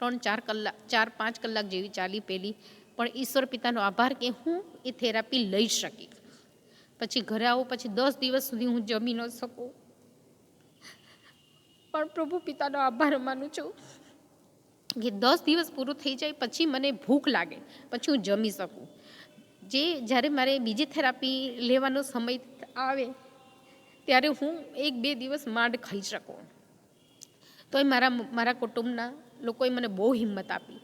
4-5 કલાક જેવી ચાલી પહેલી, પણ ઈશ્વર પિતાનો આભાર કે હું એ થેરાપી લઈ શકી. પછી ઘરે આવું, પછી 10 દિવસ સુધી હું જમી ન શકું, પણ પ્રભુ પિતાનો આભાર માનું છું કે 10 દિવસ પૂરું થઈ જાય પછી મને ભૂખ લાગે, પછી હું જમી શકું. જ્યારે મારે બીજી થેરાપી લેવાનો સમય આવે ત્યારે હું 1-2 દિવસ માંડ ખાઈ શકું. તોય મારા કુટુંબના લોકોએ મને બહુ હિંમત આપી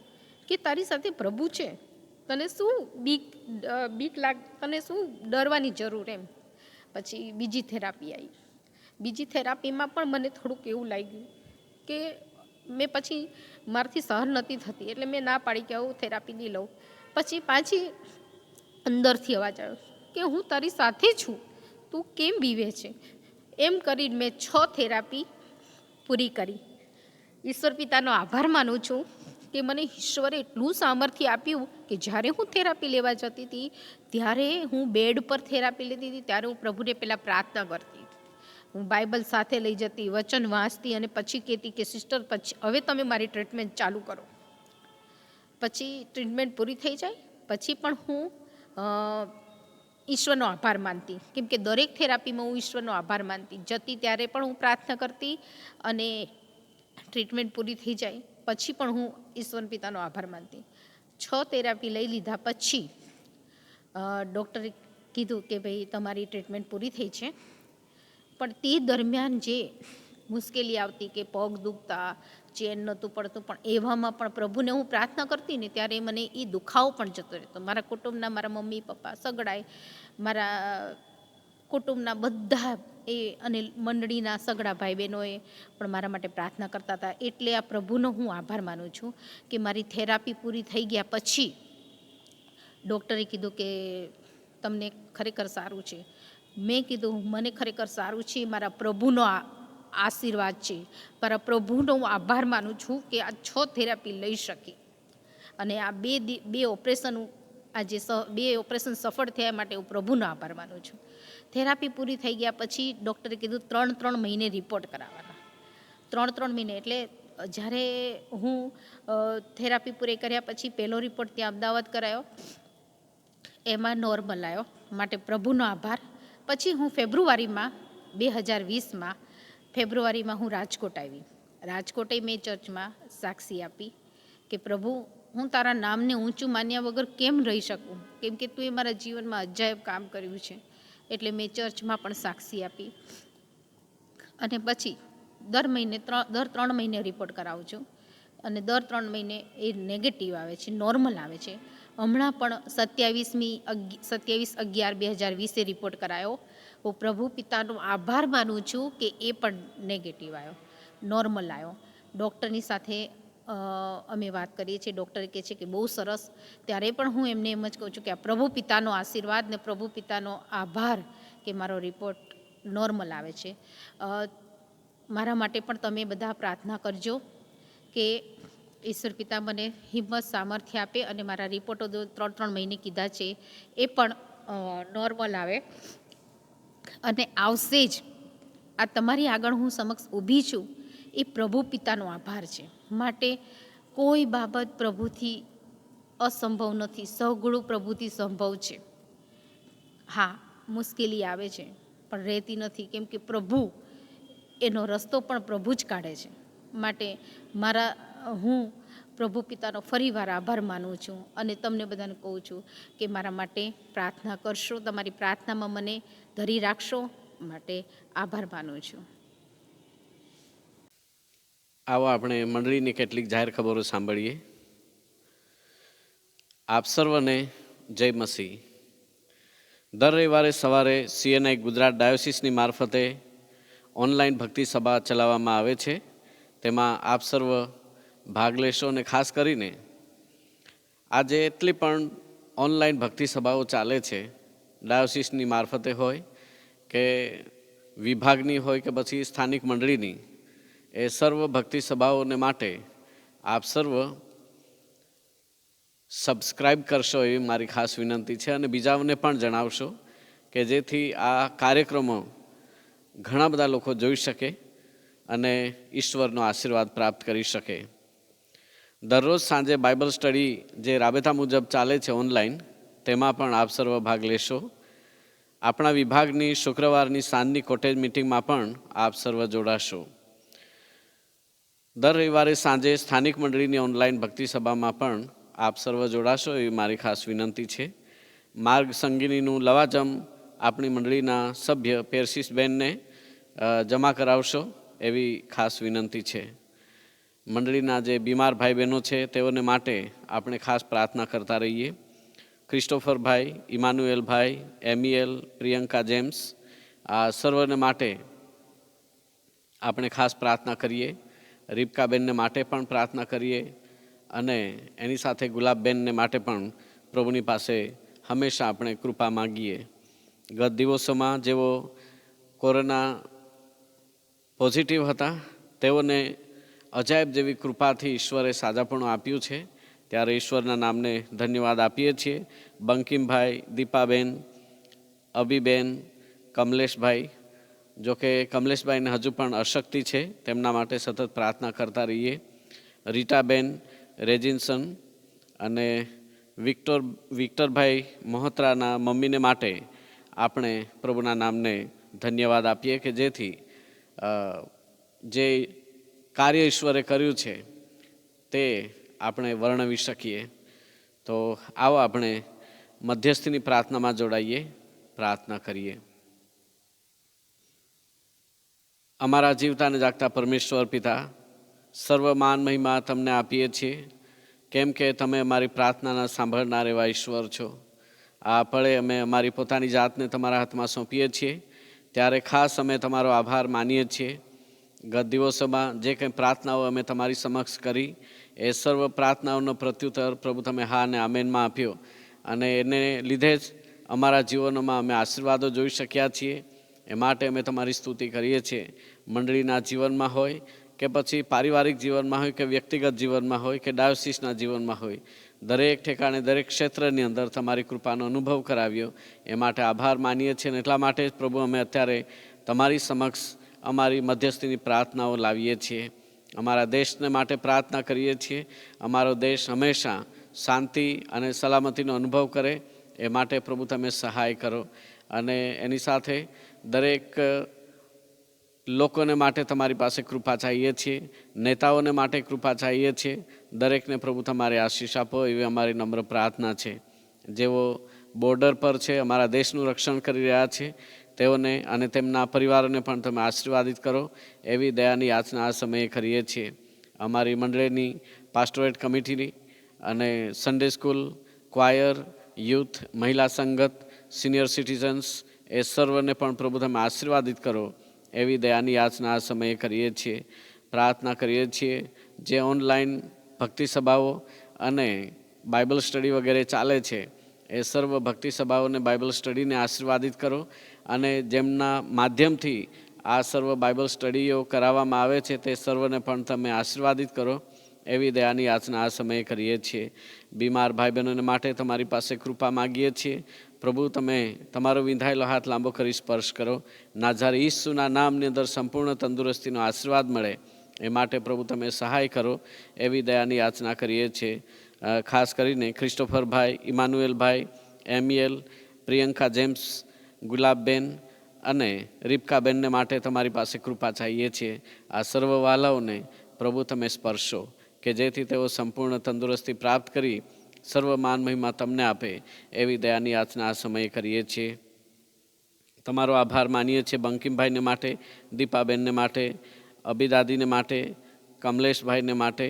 કે તારી સાથે પ્રભુ છે, તને શું બીક તને શું ડરવાની જરૂર એમ. પછી બીજી થેરાપી આવી. બીજી થેરાપીમાં પણ મને થોડુંક એવું લાગ્યું કે મેં પછી મારાથી સહન નથી થતી, એટલે મેં ના પાડી કે આવું થેરાપી નહીં લઉં. પછી પાછી અંદરથી અવાજ આવ્યો કે હું તારી સાથે છું, તું કેમ બીવે છે. એમ કરીને મેં 6 થેરાપી પૂરી કરી. ઈશ્વર પિતાનો આભાર માનું છું કે મને ઈશ્વરે એટલું સામર્થ્ય આપ્યું કે જ્યારે હું થેરાપી લેવા જતી હતી ત્યારે હું બેડ પર થેરાપી લેતી હતી, ત્યારે હું પ્રભુને પહેલાં પ્રાર્થના કરતી. હું બાઇબલ સાથે લઈ જતી, વચન વાંચતી, અને પછી કહેતી કે સિસ્ટર પછી હવે તમે મારી ટ્રીટમેન્ટ ચાલુ કરો. પછી ટ્રીટમેન્ટ પૂરી થઈ જાય પછી પણ હું ઈશ્વરનો આભાર માનતી, કેમ કે દરેક થેરાપીમાં હું ઈશ્વરનો આભાર માનતી. જતી ત્યારે પણ હું પ્રાર્થના કરતી, અને ટ્રીટમેન્ટ પૂરી થઈ જાય પછી પણ હું ઈશ્વર પિતાનો આભાર માનતી. 6 થેરાપી લઈ લીધા પછી ડૉક્ટરે કીધું કે ભાઈ તમારી ટ્રીટમેન્ટ પૂરી થઈ છે, પણ તે દરમિયાન જે મુશ્કેલી આવતી કે પગ દુખતા, ચેન નહોતું પડતું, પણ એવામાં પણ પ્રભુને હું પ્રાર્થના કરતી ને ત્યારે મને એ દુખાવો પણ જતો રહેતો. મારા કુટુંબના, મારા મમ્મી પપ્પા સગડાએ, મારા કુટુંબના બધા અને મંડળીના સગડા ભાઈ બહેનોએ પણ મારા માટે પ્રાર્થના કરતા હતા. એટલે આ પ્રભુનો હું આભાર માનું છું કે મારી થેરાપી પૂરી થઈ ગયા પછી ડૉક્ટરે કીધું કે તમને ખરેખર સારું છે. મેં કીધું મને ખરેખર સારું છે, મારા પ્રભુનો આશીર્વાદ છે, મારા પ્રભુનો હું આભાર માનું છું કે આ 6 થેરાપી લઈ શકી. અને આ બે ઓપરેશન આજે 2 ઓપરેશન સફળ થયા માટે હું પ્રભુનો આભાર માનું છું. થેરાપી પૂરી થઈ ગયા પછી ડૉક્ટરે કીધું 3 મહિને રિપોર્ટ કરાવવાના. 3 મહિને એટલે જ્યારે હું થેરાપી પૂરી કર્યા પછી પહેલો રિપોર્ટ ત્યાં અમદાવાદ કરાયો, એમાં નોર્મલ આવ્યો, માટે પ્રભુનો આભાર. પછી હું ફેબ્રુઆરીમાં 2020માં હું રાજકોટ આવી. રાજકોટે મેં ચર્ચમાં સાક્ષી આપી કે પ્રભુ હું તારા નામને ઊંચું માન્યા વગર કેમ રહી શકું, કેમ કે તું એ મારા જીવનમાં અજાયબ કામ કર્યું છે. એટલે મેં ચર્ચમાં પણ સાક્ષી આપી. અને પછી દર 3 મહિને રિપોર્ટ કરાવું છું, અને દર 3 મહિને એ નેગેટિવ આવે છે, નોર્મલ આવે છે. હમણાં પણ 27/11/2020 રિપોર્ટ કરાયો. હું પ્રભુ પિતાનો આભાર માનું છું કે એ પણ નેગેટિવ આવ્યો, નોર્મલ આવ્યો. ડૉક્ટરની સાથે અમે વાત કરીએ છીએ, ડૉક્ટરે કહે છે કે બહુ સરસ. ત્યારે પણ હું એમને એમ જ કહું છું કે આ પ્રભુ પિતાનો આશીર્વાદ ને પ્રભુ પિતાનો આભાર કે મારો રિપોર્ટ નોર્મલ આવે છે. મારા માટે પણ તમે બધા પ્રાર્થના કરજો કે ઈશ્વર પિતા મને હિંમત સામર્થ્ય આપે અને મારા રિપોર્ટો 3 મહિને કીધા છે એ પણ નોર્મલ આવે, અને આવશે જ. આ તમારી આગળ હું સમક્ષ ઊભી છું એ પ્રભુ પિતાનો આભાર છે. માટે કોઈ બાબત પ્રભુથી અસંભવ નથી, સગળું પ્રભુથી સંભવ છે. હા, મુશ્કેલી આવે છે પણ રહેતી નથી, કેમ કે પ્રભુ એનો રસ્તો પણ પ્રભુ જ કાઢે છે. માટે હું પ્રભુ પિતાનો ફરીવાર આભાર માનું છું, અને તમને બધાને કહું છું કે મારા માટે પ્રાર્થના કરશો, તમારી પ્રાર્થનામાં મને ધરી રાખશો, માટે આભાર માનું છું. આવો આપણે મંડળીની કેટલીક જાહેર ખબરો સાંભળીએ. આપ સર્વને જય મસીહ. દર રવિવારે સવારે CNI ગુજરાત ડાયોસિસની મારફતે ઓનલાઈન ભક્તિ સભા ચલાવવામાં આવે છે. તેમાં આપ સર્વ ભાગ લેશો અને ખાસ કરીને આજે એટલી પણ ઓનલાઈન ભક્તિ સભાઓ ચાલે છે, ડાયોસિસની મારફતે હોય કે વિભાગની હોય કે પછી સ્થાનિક મંડળીની, એ સર્વ ભક્તિ સભાઓને માટે આપ સર્વ સબસ્ક્રાઈબ કરશો એવી મારી ખાસ વિનંતી છે અને બીજાઓને પણ જણાવશો કે જેથી આ કાર્યક્રમો ઘણા બધા લોકો જોઈ શકે અને ઈશ્વરનો આશીર્વાદ પ્રાપ્ત કરી શકે. દરરોજ સાંજે બાઇબલ સ્ટડી જે રાબેતા મુજબ ચાલે છે ઓનલાઈન, તેમાં પણ આપ સર્વ ભાગ લેશો. આપણા વિભાગની શુક્રવારની સાંજની કોટેજ મિટિંગમાં પણ આપ સર્વ જોડાશો. દર રવિવારે સાંજે સ્થાનિક મંડળીની ઓનલાઈન ભક્તિ સભામાં પણ આપ સર્વ જોડાશો એવી મારી ખાસ વિનંતી છે. માર્ગ સંગીનીનું લવાજમ આપણી મંડળીના સભ્ય પેરસીસબેનને જમા કરાવશો એવી ખાસ વિનંતી છે. મંડળીના જે બીમાર ભાઈ બહેનો છે તેઓને માટે આપણે ખાસ પ્રાર્થના કરતા રહીએ. ક્રિસ્ટોફરભાઈ, ઇમાનુએલભાઈ, એમિયલ, પ્રિયંકા જેમ્સ, આ સર્વને માટે આપણે ખાસ પ્રાર્થના કરીએ. રીબકાબેનને માટે પણ પ્રાર્થના કરીએ અને એની સાથે ગુલાબબેનને માટે પણ પ્રભુની પાસે હંમેશા આપણે કૃપા માગીએ. ગત દિવસોમાં જેઓ કોરોના પોઝિટિવ હતા તેઓને અજાયબ જેવી કૃપાથી ઈશ્વરે સાજાપણું આપ્યું છે, ત્યારે ઈશ્વરના નામને ધન્યવાદ આપીએ છીએ. બંકિમભાઈ, દીપાબેન, અબીબેન, કમલેશભાઈ, જોકે કમલેશભાઈને હજુ પણ અશક્તિ છે, તેમના માટે સતત પ્રાર્થના કરતા રહીએ. રીટાબેન રેજિન્સન અને વિક્ટરભાઈ મહોત્રાના મમ્મીને માટે આપણે પ્રભુના નામને ધન્યવાદ આપીએ કે જેથી જે કાર્ય ઈશ્વરે કર્યું છે તે આપણે વર્ણવી શકીએ. તો આવો આપણે મધ્યસ્થીની પ્રાર્થનામાં જોડાઈએ, પ્રાર્થના કરીએ. અમારા જીવતા અને જાગતા પરમેશ્વર પિતા, સર્વ માન મહિમા તમને આપીએ છીએ, કેમ કે તમે અમારી પ્રાર્થનાના સાંભળનાર એવા ઈશ્વર છો. આ પળે અમે અમારી પોતાની જાતને તમારા હાથમાં સોંપીએ છીએ, ત્યારે ખાસ અમે તમારો આભાર માનીએ છીએ. ગત દિવસોમાં જે કંઈ પ્રાર્થનાઓ અમે તમારી સમક્ષ કરી, એ સર્વ પ્રાર્થનાઓનો પ્રત્યુત્તર પ્રભુ તમે હા અને આમેનમાં આપ્યો અને એને લીધે જ અમારા જીવનોમાં અમે આશીર્વાદો જોઈ શક્યા છીએ. એ માટે અમે તમારી સ્તુતિ કરીએ છીએ. મંડળીના જીવનમાં હોય કે પછી પારિવારિક જીવનમાં હોય કે વ્યક્તિગત જીવનમાં હોય કે ડાયોસિસના જીવનમાં હોય, દરેક ઠેકાણે દરેક ક્ષેત્રની અંદર તમારી કૃપાનો અનુભવ કરાવ્યો, એ માટે આભાર માનીએ છીએ. અને એટલા માટે જ પ્રભુ અમે અત્યારે તમારી સમક્ષ અમારી મધ્યસ્થીની પ્રાર્થનાઓ લાવીએ છીએ. અમારા દેશને માટે પ્રાર્થના કરીએ છીએ. અમારો દેશ હંમેશા શાંતિ અને સલામતીનો અનુભવ કરે એ માટે પ્રભુ તમે સહાય કરો. અને એની સાથે દરેક લોકોને માટે તમારી પાસે કૃપા ચાહીએ છીએ, નેતાઓને માટે કૃપા ચાહીએ છીએ. દરેકને પ્રભુ તમારે આશીષ આપો એવી અમારી નમ્ર પ્રાર્થના છે. જેઓ બોર્ડર પર છે, અમારા દેશનું રક્ષણ કરી રહ્યા છે, તેઓને અને તેમના પરિવારોને પણ તમે આશીર્વાદિત કરો એવી દયાની યાચના આ સમયે કરીએ છીએ. અમારી મંડળીની પાસ્ટોરેટ કમિટીની અને સન્ડે સ્કૂલ, ક્વાયર, યુથ, મહિલા સંગત, સિનિયર સિટીઝન્સ, એ સર્વને પણ પ્રભુ તમે આશીર્વાદિત કરો એવી દયાની યાચના આ સમયે કરીએ છીએ. પ્રાર્થના કરીએ છીએ જે ઓનલાઈન ભક્તિ સભાઓ અને બાઇબલ સ્ટડી વગેરે ચાલે છે, એ સર્વ ભક્તિ સભાઓને બાઇબલ સ્ટડીને આશીર્વાદિત કરો અને જેમના માધ્યમથી આ સર્વ બાઇબલ સ્ટડીઓ કરાવવામાં આવે છે તે સર્વને પણ તમે આશીર્વાદિત કરો એવી દયાની યાચના આ સમયે કરીએ છીએ. બીમાર ભાઈ બહેનોને માટે તમારી પાસે કૃપા માગીએ છીએ. પ્રભુ તમે તમારો વિંધાયેલો હાથ લાંબો કરી સ્પર્શ કરો. નાઝારી ઈસુના નામની અંદર સંપૂર્ણ તંદુરસ્તીનો આશીર્વાદ મળે એ માટે પ્રભુ તમે સહાય કરો એવી દયાની યાચના કરીએ છીએ. ખાસ કરીને ક્રિસ્ટોફરભાઈ, ઇમાનુએલભાઈ, એમિયલ, પ્રિયંકા જેમ્સ, ગુલાબબેન અને રીબકાબેનને માટે તમારી પાસે કૃપા ચાહીએ છીએ. આ સર્વ વાલાઓને પ્રભુ તમે સ્પર્શો કે જેથી તેઓ સંપૂર્ણ તંદુરસ્તી પ્રાપ્ત કરી સર્વ માન મહિમા તમને આપે એવી દયાની યાચના આ સમયે કરીએ છીએ. તમારો આભાર માનીએ છીએ બંકિમભાઈને માટે, દીપાબેનને માટે, અબીદાદીને માટે, કમલેશભાઈને માટે,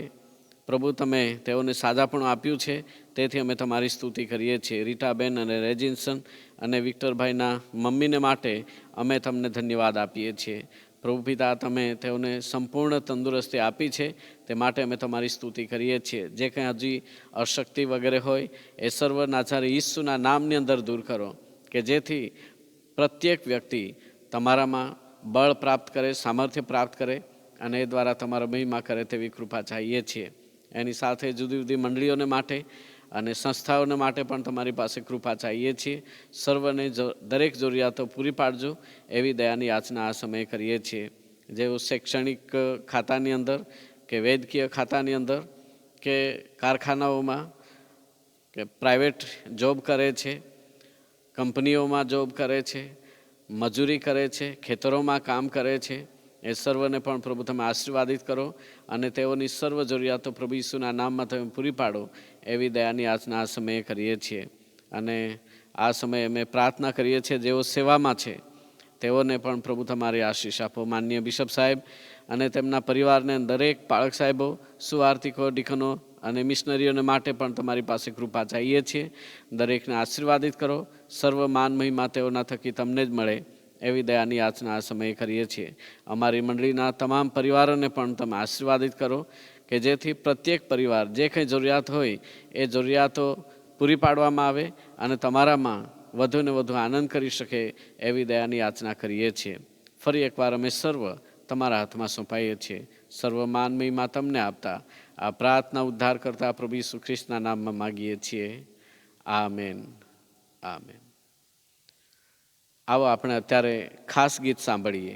પ્રભુ તમે તેઓને સાજાપણું આપ્યું છે, તેથી અમે તમારી સ્તુતિ કરીએ છીએ. રીટાબેન અને રેજિન્સન અને વિક્ટરભાઈના મમ્મીને માટે અમે તમને ધન્યવાદ આપીએ છીએ. પ્રભુ પિતા, તમે તેઓને સંપૂર્ણ તંદુરસ્તી આપી છે, તે માટે અમે તમારી સ્તુતિ કરીએ છીએ. જે કંઈ હજી અશક્તિ વગેરે હોય એ સર્વ નાઝારી ઈસુના નામની અંદર દૂર કરો, કે જેથી પ્રત્યેક વ્યક્તિ તમારામાં બળ પ્રાપ્ત કરે, સામર્થ્ય પ્રાપ્ત કરે અને એ દ્વારા તમારા મહિમા કરે તેવી કૃપા ચાહીએ છીએ. એની સાથે જુદી જુદી મંડળીઓને માટે અને સંસ્થાઓને માટે પણ તમારી પાસે કૃપા ચાહીએ છીએ. સર્વને દરેક જરૂરિયાતો પૂરી પાડજો એવી દયાની યાચના આ સમયે કરીએ છીએ. જેઓ શૈક્ષણિક ખાતાની અંદર કે વૈદ્યકીય ખાતાની અંદર કે કારખાનાઓમાં કે પ્રાઇવેટ જોબ કરે છે, કંપનીઓમાં જોબ કરે છે, મજૂરી કરે છે, ખેતરોમાં કામ કરે છે, એ સર્વને પણ પ્રભુ તમે આશીર્વાદિત કરો અને તેઓની સર્વ જરૂરિયાતો પ્રભુ ઈસુના નામમાં તમે પૂરી પાડો એવી દયાની યાચના આ સમયે કરીએ છીએ. અને આ સમયે અમે પ્રાર્થના કરીએ છીએ જેઓ સેવામાં છે તેઓને પણ પ્રભુ તમારી આશીષ આપો. માનનીય બિશપ સાહેબ અને તેમના પરિવારને, દરેક પાળક સાહેબો, સુવાર્તિકો, ડીકનો અને મિશનરીઓને માટે પણ તમારી પાસે કૃપા ચાહીએ છીએ. દરેકને આશીર્વાદિત કરો, સર્વ માન મહિમા તેઓના થકી તમને જ મળે એવી દયાની યાચના આ સમયે કરીએ છીએ. અમારી મંડળીના તમામ પરિવારોને પણ તમે આશીર્વાદિત કરો, કે જેથી પ્રત્યેક પરિવાર જે કંઈ જરૂરિયાત હોય એ જરૂરિયાતો પૂરી પાડવામાં આવે અને તમારામાં વધુ ને વધુ આનંદ કરી શકે એવી દયાની યાચના કરીએ છીએ. ફરી એકવાર અમે સર્વ તમારા હાથમાં સોંપાઈએ છીએ. સર્વ માન મહિમા તમને આપતા આ પ્રાર્થના ઉદ્ધાર કરતા પ્રભુ ઈસુ ખ્રિસ્તના નામમાં માગીએ છીએ. આમેન. આમેન. આવો આપણે અત્યારે ખાસ ગીત સાંભળીએ.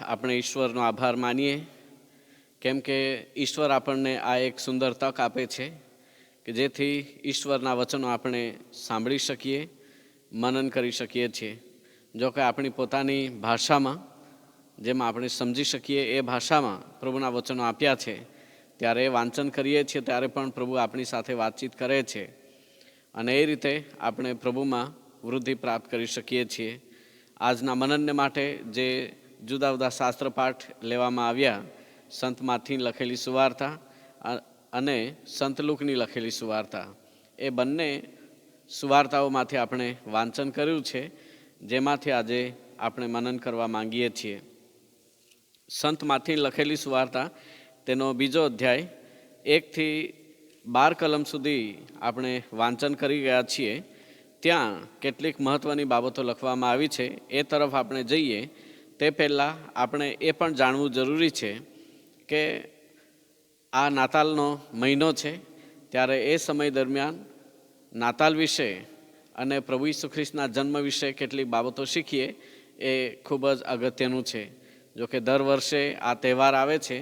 આપણે ઈશ્વરનો આભાર માનીએ, કેમ કે ઈશ્વર આપણને આ એક સુંદર તક આપે છે કે જેથી ઈશ્વરના વચનો આપણે સાંભળી શકીએ, મનન કરી શકીએ છીએ. જો કે આપણી પોતાની ભાષામાં, જેમાં આપણે સમજી શકીએ એ ભાષામાં પ્રભુના વચનો આપ્યા છે, ત્યારે વાંચન કરીએ છીએ ત્યારે પણ પ્રભુ આપણી સાથે વાતચીત કરે છે અને એ રીતે આપણે પ્રભુમાં વૃદ્ધિ પ્રાપ્ત કરી શકીએ છીએ. આજના મનનને માટે જે જુદા જુદા શાસ્ત્રપાઠ લેવામાં આવ્યા, સંત માથી લખેલી સુવાર્તા અને સંત લુકની લખેલી સુવાર્તા, એ બંને સુવાર્તાઓમાંથી આપણે વાંચન કર્યું છે, જેમાંથી આજે આપણે મનન કરવા માંગીએ છીએ. સંત માથી લખેલી સુવાર્તા તેનો 2 અધ્યાય 1 થી 12 કલમ સુધી આપણે વાંચન કરી ગયા છીએ. ત્યાં કેટલીક મહત્ત્વની બાબતો લખવામાં આવી છે. એ તરફ આપણે જઈએ તે પહેલાં આપણે એ પણ જાણવું જરૂરી છે કે આ નાતાલનો મહિનો છે, ત્યારે એ સમય દરમિયાન નાતાલ વિશે અને પ્રભુ ઈસુ ખ્રિસ્તના જન્મ વિશે કેટલીક બાબતો શીખીએ એ ખૂબ જ અગત્યનું છે. જો કે દર વર્ષે આ તહેવાર આવે છે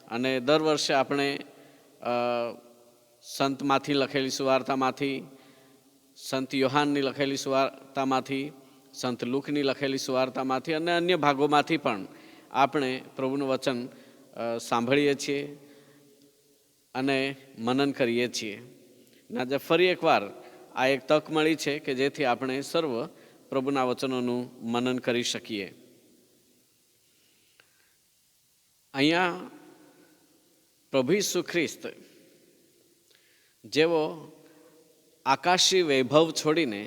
અને દર વર્ષે આપણે સંતમાંથી લખેલી સુવાર્તામાંથી, સંત યોહાનની લખેલી સુવાર્તામાંથી, સંત લુકની લખેલી સુવાર્તામાંથી અને અન્ય ભાગોમાંથી પણ આપણે પ્રભુનું વચન સાંભળીએ છીએ અને મનન કરીએ છીએ. આજે ફરી એકવાર આ એક તક મળી છે કે જેથી આપણે સર્વ પ્રભુના વચનોનું મનન કરી શકીએ. અહીંયા પ્રભુ ઈસુ ખ્રિસ્ત જેવો આકાશી વૈભવ છોડીને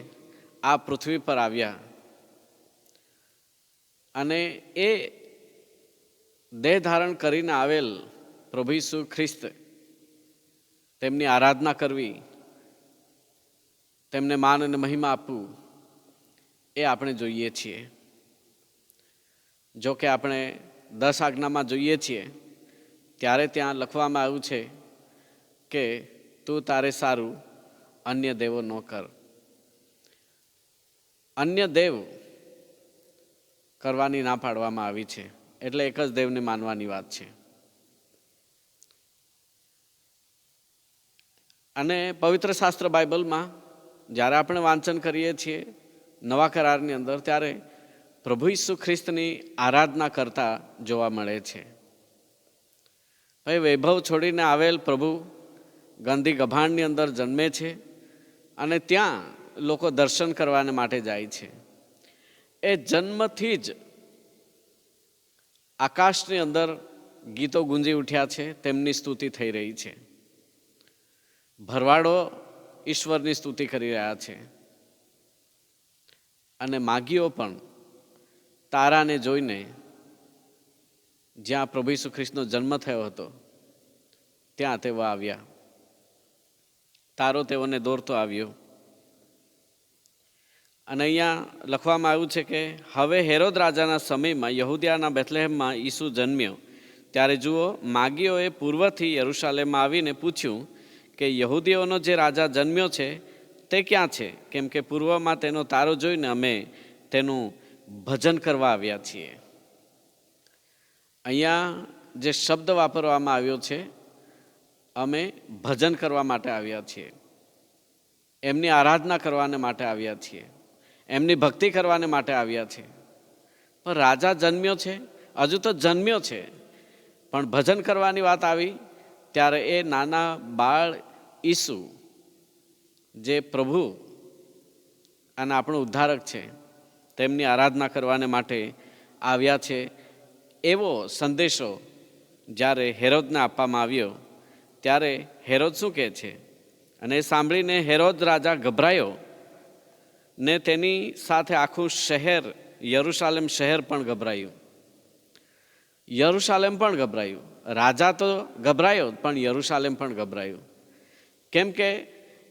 આ પૃથ્વી પર આવ્યા અને એ દેહ ધારણ કરીને આવેલ પ્રભુ ઈસુ ખ્રિસ્ત, તેમની આરાધના કરવી, તેમને માન અને મહિમા આપવું, એ આપણે જોઈએ છીએ. જો કે આપણે 10 આજ્ઞામાં જોઈએ છીએ ત્યારે ત્યાં લખવામાં આવ્યું છે કે તું તારે સારું અન્ય દેવો ન કર. અન્ય દેવ કરવાની ના પાડવામાં આવી છે, એટલે એક જ દેવને માનવાની વાત છે. અને પવિત્ર શાસ્ત્ર બાઇબલમાં જ્યારે આપણે વાંચન કરીએ છીએ નવા કરારની અંદર, ત્યારે પ્રભુ ઈસુ ખ્રિસ્તની આરાધના કરતા જોવા મળે છે. હવે વૈભવ છોડીને આવેલ પ્રભુ ગંદી ગભાણની અંદર જન્મે છે અને ત્યાં લોકો દર્શન કરવાને માટે જાય છે. એ જન્મથી જ આકાશની અંદર ગીતો ગુંજી ઉઠ્યા છે, તેમની સ્તુતિ થઈ રહી છે. ભરવાડો ઈશ્વરની સ્તુતિ કરી રહ્યા છે અને માગીઓ પણ તારાને જોઈને, જ્યાં પ્રભુ ઈસુ ખ્રિસ્તનો જન્મ થયો હતો ત્યાં તેઓ આવ્યા. તારો તેઓને દોરતો આવ્યો. અને અહીંયા લખવામાં આવ્યું છે કે હવે હેરોદ રાજાના સમયમાં યહૂદિયાના બેથલેહેમમાં ઈસુ જન્મ્યો. ત્યારે જુઓ, માગીઓએ પૂર્વથી યરૂશાલેમમાં આવીને પૂછ્યું કે યહૂદીઓનો જે રાજા જન્મ્યો છે તે ક્યાં છે? કેમ કે પૂર્વમાં તેનો તારો જોઈને અમે તેનું ભજન કરવા આવ્યા છીએ. અહીંયા જે શબ્દ વાપરવામાં આવ્યો છે, અમે ભજન કરવા માટે આવ્યા છીએ, એમની આરાધના કરવાને માટે આવ્યા છીએ, એમની ભક્તિ કરવાને માટે આવ્યા છે. પણ રાજા જન્મ્યો છે, હજુ તો જન્મ્યો છે, પણ ભજન કરવાની વાત આવી ત્યારે એ નાના બાળ ઈસુ, જે પ્રભુ અને આપણો ઉદ્ધારક છે, તેમની આરાધના કરવાને માટે આવ્યા છે, એવો સંદેશો જ્યારે હેરોદને આપવામાં આવ્યો ત્યારે હેરોદ શું કહે છે? અને એ સાંભળીને હેરોદ રાજા ગભરાયો ને તેની સાથે આખું શહેર, યરૂશાલેમ શહેર પણ ગભરાયું. યરૂશાલેમ પણ ગભરાયું. રાજા તો ગભરાયો, પણ યરૂશાલેમ પણ ગભરાયું. કેમ કે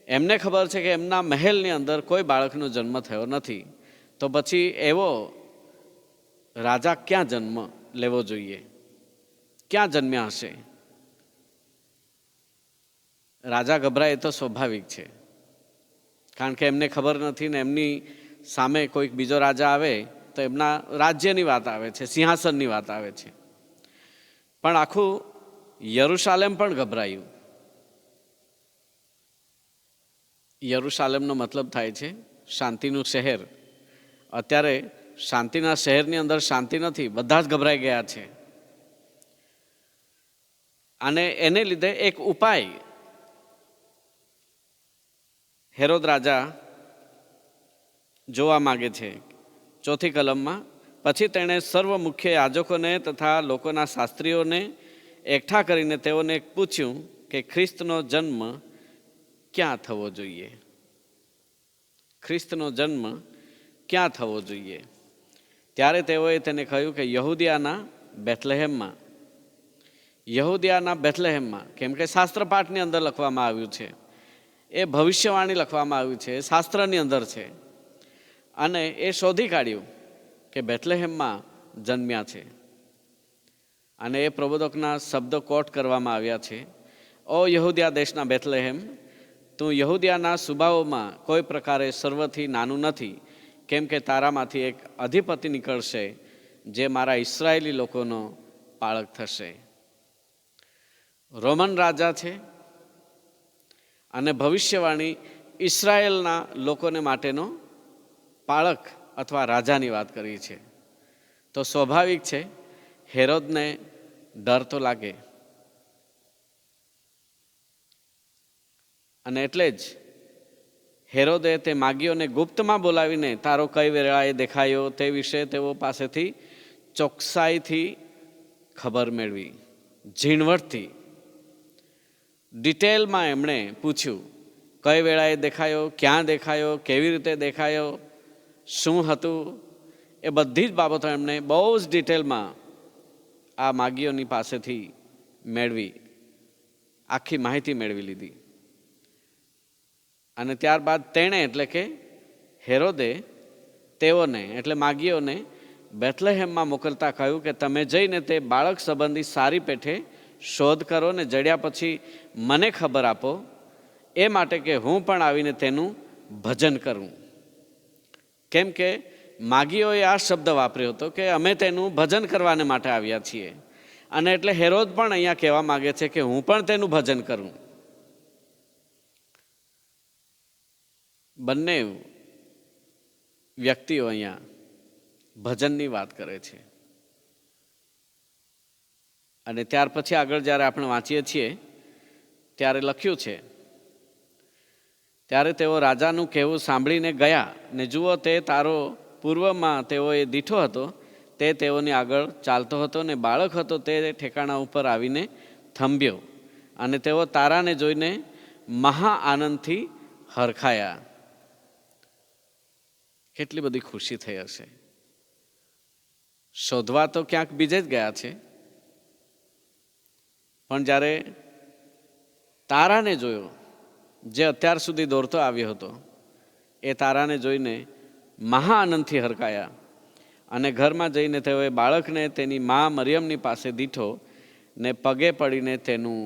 એમને ખબર છે કે એમના મહેલની અંદર કોઈ બાળકનો જન્મ થયો નથી, તો પછી એવો રાજા ક્યાં જન્મ લેવો જોઈએ? ક્યાં જન્મ્યા હશે? રાજા ગભરાય એ તો સ્વાભાવિક છે, કારણ કે એમને ખબર નથી ને એમની સામે કોઈક બીજો રાજા આવે તો એમના રાજ્યની વાત આવે છે, સિંહાસનની વાત આવે છે. પણ આખું યરુશાલેમ પણ ગભરાયું. યરુશાલેમનો મતલબ થાય છે શાંતિનું શહેર. અત્યારે શાંતિના શહેરની અંદર શાંતિ નથી, બધા જ ગભરાઈ ગયા છે. અને એને લીધે એક ઉપાય હેરોદ રાજા જોવા માગે છે 4 કલમમાં. પછી તેણે સર્વ મુખ્ય યાજકોને તથા લોકોના શાસ્ત્રીઓને એકઠા કરીને તેઓને પૂછ્યું કે ખ્રિસ્તનો જન્મ ક્યાં થવો જોઈએ? ખ્રિસ્તનો જન્મ ક્યાં થવો જોઈએ? ત્યારે તેઓએ તેને કહ્યું કે યહૂદિયાના બેથલેહેમમાં. યહૂદિયાના બેથલેહેમમાં, કેમ કે શાસ્ત્રપાઠની અંદર લખવામાં આવ્યું છે, એ ભવિષ્યવાણી લખવામાં આવ્યું છે, શાસ્ત્રની અંદર છે. અને એ શોધી કાઢ્યું કે બેથલેહેમમાં જન્મ્યા છે. અને એ પ્રબોધકના શબ્દો કોટ કરવામાં આવ્યા છે. ઓ યહૂદિયા દેશના બેથલેહેમ, તું યહૂદિયાના સુબાઓમાં કોઈ પ્રકારે સર્વથી નાનું નથી, કેમ કે તારામાંથી એક અધિપતિ નીકળશે જે મારા ઇસ્રાયેલી લોકોનો પાળક થશે. રોમન રાજા છે અને ભવિષ્યવાણી ઇસ્રાયેલના લોકોને માટેનો પાળક અથવા રાજાની વાત કરી છે. તો સ્વાભાવિક છે હેરોદને ડર તો લાગે. અને એટલે જ હેરોદે તે માગીઓને ગુપ્તમાં બોલાવીને તારો કઈ વેળાએ દેખાયો તે વિશે તેઓ પાસેથી ચોકસાઈથી ખબર મેળવી. ઝીણવટથી ડિટેલમાં એમણે પૂછ્યું કઈ વેળાએ દેખાયો, ક્યાં દેખાયો, કેવી રીતે દેખાયો, શું હતું, એ બધી જ બાબતો એમણે બહુ જ ડિટેલમાં આ માગીઓની પાસેથી મેળવી, આખી માહિતી મેળવી લીધી. અને ત્યારબાદ તેણે એટલે કે હેરોદે તેઓને એટલે માગીઓને બેથલેહેમમાં મોકલતા કહ્યું કે તમે જઈને તે બાળક સંબંધી સારી પેઠે શોધ કરો ને જડ્યા પછી મને ખબર આપો, એ માટે કે હું પણ આવીને તેનું ભજન કરું. કેમ કે માગીઓએ આ શબ્દ વાપર્યો હતો કે અમે તેનું ભજન કરવાને માટે આવ્યા છીએ. અને એટલે હેરોદ પણ અહીંયા કહેવા માગે છે કે હું પણ તેનું ભજન કરું. બંને વ્યક્તિઓ અહીંયા ભજનની વાત કરે છે. અને ત્યાર પછી આગળ જ્યારે આપણે વાંચીએ છીએ ત્યારે લખ્યું છે, ત્યારે તેઓ રાજાનું કહેવું સાંભળીને ગયા ને જુઓ તે તારો પૂર્વમાં તેઓએ દીઠો હતો તે તેઓની આગળ ચાલતો હતો ને બાળક હતો તે ઠેકાણા ઉપર આવીને થંભ્યો. અને તેઓ તારાને જોઈને મહા આનંદથી હરખાયા. કેટલી બધી ખુશી થઈ હશે. શોધવા તો ક્યાંક બીજે જ ગયા છે, પણ જ્યારે તારાને જોયો જે અત્યાર સુધી દોડતો આવ્યો હતો, એ તારાને જોઈને મહા આનંદથી હરખાયા. અને ઘરમાં જઈને તેઓએ બાળકને તેની મા મરિયમની પાસે દીઠો ને પગે પડીને તેનું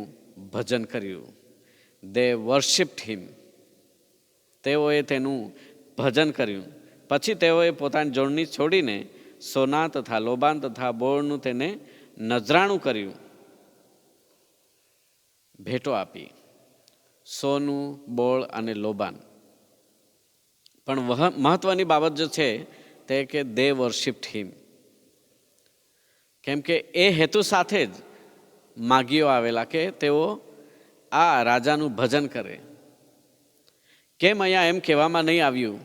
ભજન કર્યું. દે વર્શિપ્ડ હિમ. તેઓએ તેનું ભજન કર્યું. પછી તેઓએ પોતાની જોડણી છોડીને સોના તથા લોબાન તથા બોળનું તેને નજરાણું કર્યું, ભેટો આપી. સોનું, બોળ અને લોબાન. પણ મહત્વની બાબત જો છે તે કે દે વર્શિપ્ડ હિમ. કેમ કે એ હેતુ સાથે જ માગીઓ આવેલા કે તેઓ આ રાજાનું ભજન કરે. કેમ અહીંયા એમ કહેવામાં નહીં આવ્યું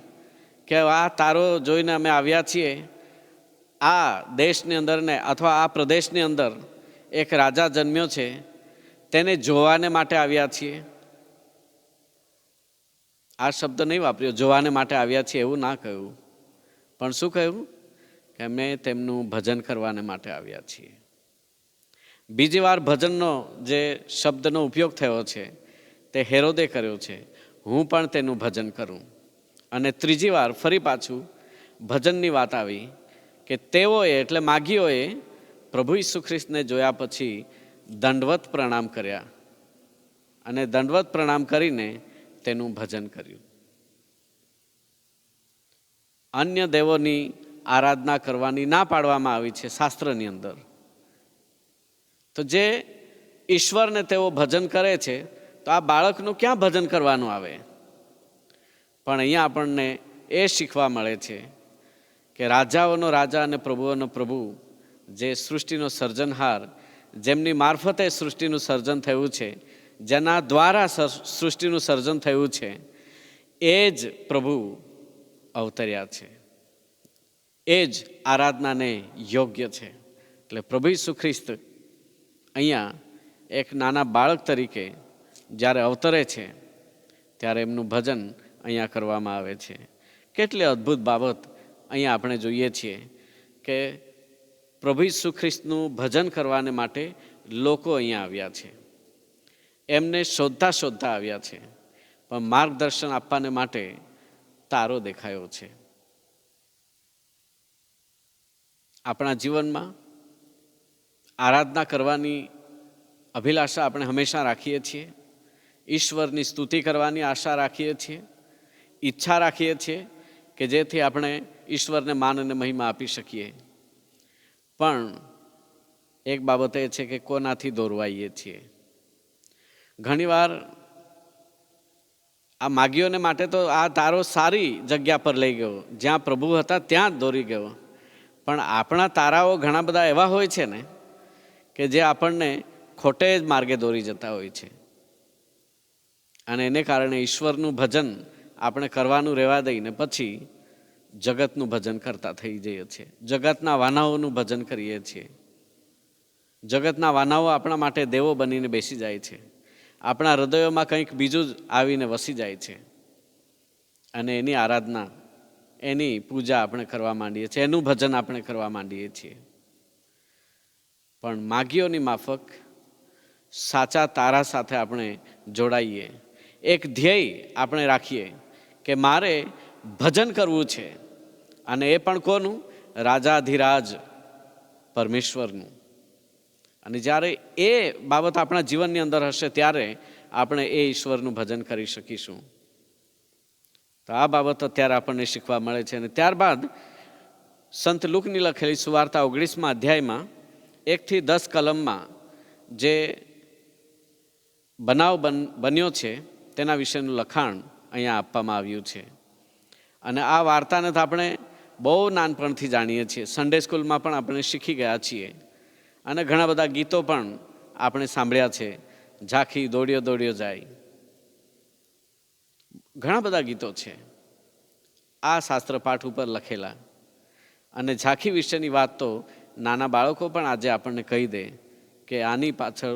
કે આ તારો જોઈને અમે આવ્યા છીએ, આ દેશની અંદર ને અથવા આ પ્રદેશની અંદર એક રાજા જન્મ્યો છે તેને જોવાને માટે આવ્યા છીએ? આ શબ્દ નહીં વાપર્યો, જોવાને માટે આવ્યા છીએ એવું ના કહ્યું. પણ શું કહ્યું કે અમે તેમનું ભજન કરવાને માટે આવ્યા છીએ. બીજી વાર ભજનનો જે શબ્દનો ઉપયોગ થયો છે તે હેરોદે કર્યો છે, હું પણ તેનું ભજન કરું. અને ત્રીજી વાર ફરી પાછું ભજનની વાત આવી કે તેઓએ એટલે માગીઓએ પ્રભુ ઈસુ ખ્રિસ્તને જોયા પછી દંડવત પ્રણામ કર્યા અને દંડવત પ્રણામ કરીને તેનું ભજન કર્યું. અન્ય દેવોની આરાધના કરવાની ના પાડવામાં આવી છે શાસ્ત્રની અંદર. તો જે ઈશ્વરને તેઓ ભજન કરે છે, તો આ બાળકનું ક્યાં ભજન કરવાનું આવે? પણ અહીંયા આપણને એ શીખવા મળે છે કે રાજાઓનો રાજા અને પ્રભુઓનો પ્રભુ, જે સૃષ્ટિનો સર્જનહાર, જેમની મારફતે સૃષ્ટિનું સર્જન થયું છે, જેના દ્વારા સૃષ્ટિનું સર્જન થયું છે, એ જ પ્રભુ અવતર્યા છે, એ જ આરાધનાને યોગ્ય છે. એટલે પ્રભુ ઈસુ ખ્રિસ્ત અહીંયા એક નાના બાળક તરીકે જ્યારે અવતરે છે, ત્યારે એમનું ભજન અહીંયા કરવામાં આવે છે. કેટલી અદ્ભુત બાબત અહીંયા આપણે જોઈએ છીએ કે પ્રભુ ઈસુ ખ્રિસ્તનું ભજન કરવાને માટે લોકો અહીંયા આવ્યા છે. એમને શોધતા શોધતા આવ્યા છે, પણ માર્ગદર્શન આપવાને માટે તારો દેખાયો છે. આપણા જીવનમાં આરાધના કરવાની અભિલાષા આપણે હંમેશા રાખીએ છીએ. ઈશ્વરની સ્તુતિ કરવાની આશા રાખીએ છીએ, ઈચ્છા રાખીએ છીએ કે જેથી આપણે ઈશ્વરને માન અને મહિમા આપી શકીએ. પણ એક બાબત એ છે કે કોનાથી દોરવાઈએ છીએ. ઘણીવાર આ માગીઓને માટે તો આ તારો સારી જગ્યા પર લઈ ગયો, જ્યાં પ્રભુ હતા ત્યાં જ દોરી ગયો. પણ આપણા તારાઓ ઘણા બધા એવા હોય છે ને કે જે આપણને ખોટે જ માર્ગે દોરી જતા હોય છે. અને એને કારણે ઈશ્વરનું ભજન આપણે કરવાનું રહેવા દઈને પછી જગતનું ભજન કરતા થઈ જઈએ છીએ. જગતના વાનાઓનું ભજન કરીએ છીએ. જગતના વાનાઓ આપણા માટે દેવો બનીને બેસી જાય છે. આપણા હૃદયોમાં કંઈક બીજું જ આવીને વસી જાય છે અને એની આરાધના, એની પૂજા આપણે કરવા માંડીએ છીએ, એનું ભજન આપણે કરવા માંડીએ છીએ. પણ માગીઓની માફક સાચા તારા સાથે આપણે જોડાઈએ, એક ધ્યેય આપણે રાખીએ કે મારે ભજન કરવું છે, અને એ પણ કોનું? રાજાધિરાજ પરમેશ્વરનું. અને જ્યારે એ બાબત આપણા જીવનની અંદર હશે ત્યારે આપણે એ ઈશ્વરનું ભજન કરી શકીશું. તો આ બાબત અત્યારે આપણને શીખવા મળે છે. અને ત્યારબાદ સંત લુકની લખેલી સુવાર્તા 19મા અધ્યાયમાં 1 થી 10 કલમમાં જે બનાવ બન્યો છે તેના વિશેનું લખાણ અહીંયા આપવામાં આવ્યું છે. અને આ વાર્તાને તો આપણે બહુ નાનપણથી જાણીએ છીએ, સન્ડે સ્કૂલમાં પણ આપણે શીખી ગયા છીએ, અને ઘણા બધા ગીતો પણ આપણે સાંભળ્યા છે. ઝાંખી દોડ્યો દોડ્યો જાય, ઘણા બધા ગીતો છે આ શાસ્ત્ર પાઠ ઉપર લખેલા. અને ઝાંખી વિશેની વાત તો નાના બાળકો પણ આજે આપણને કહી દે કે આની પાછળ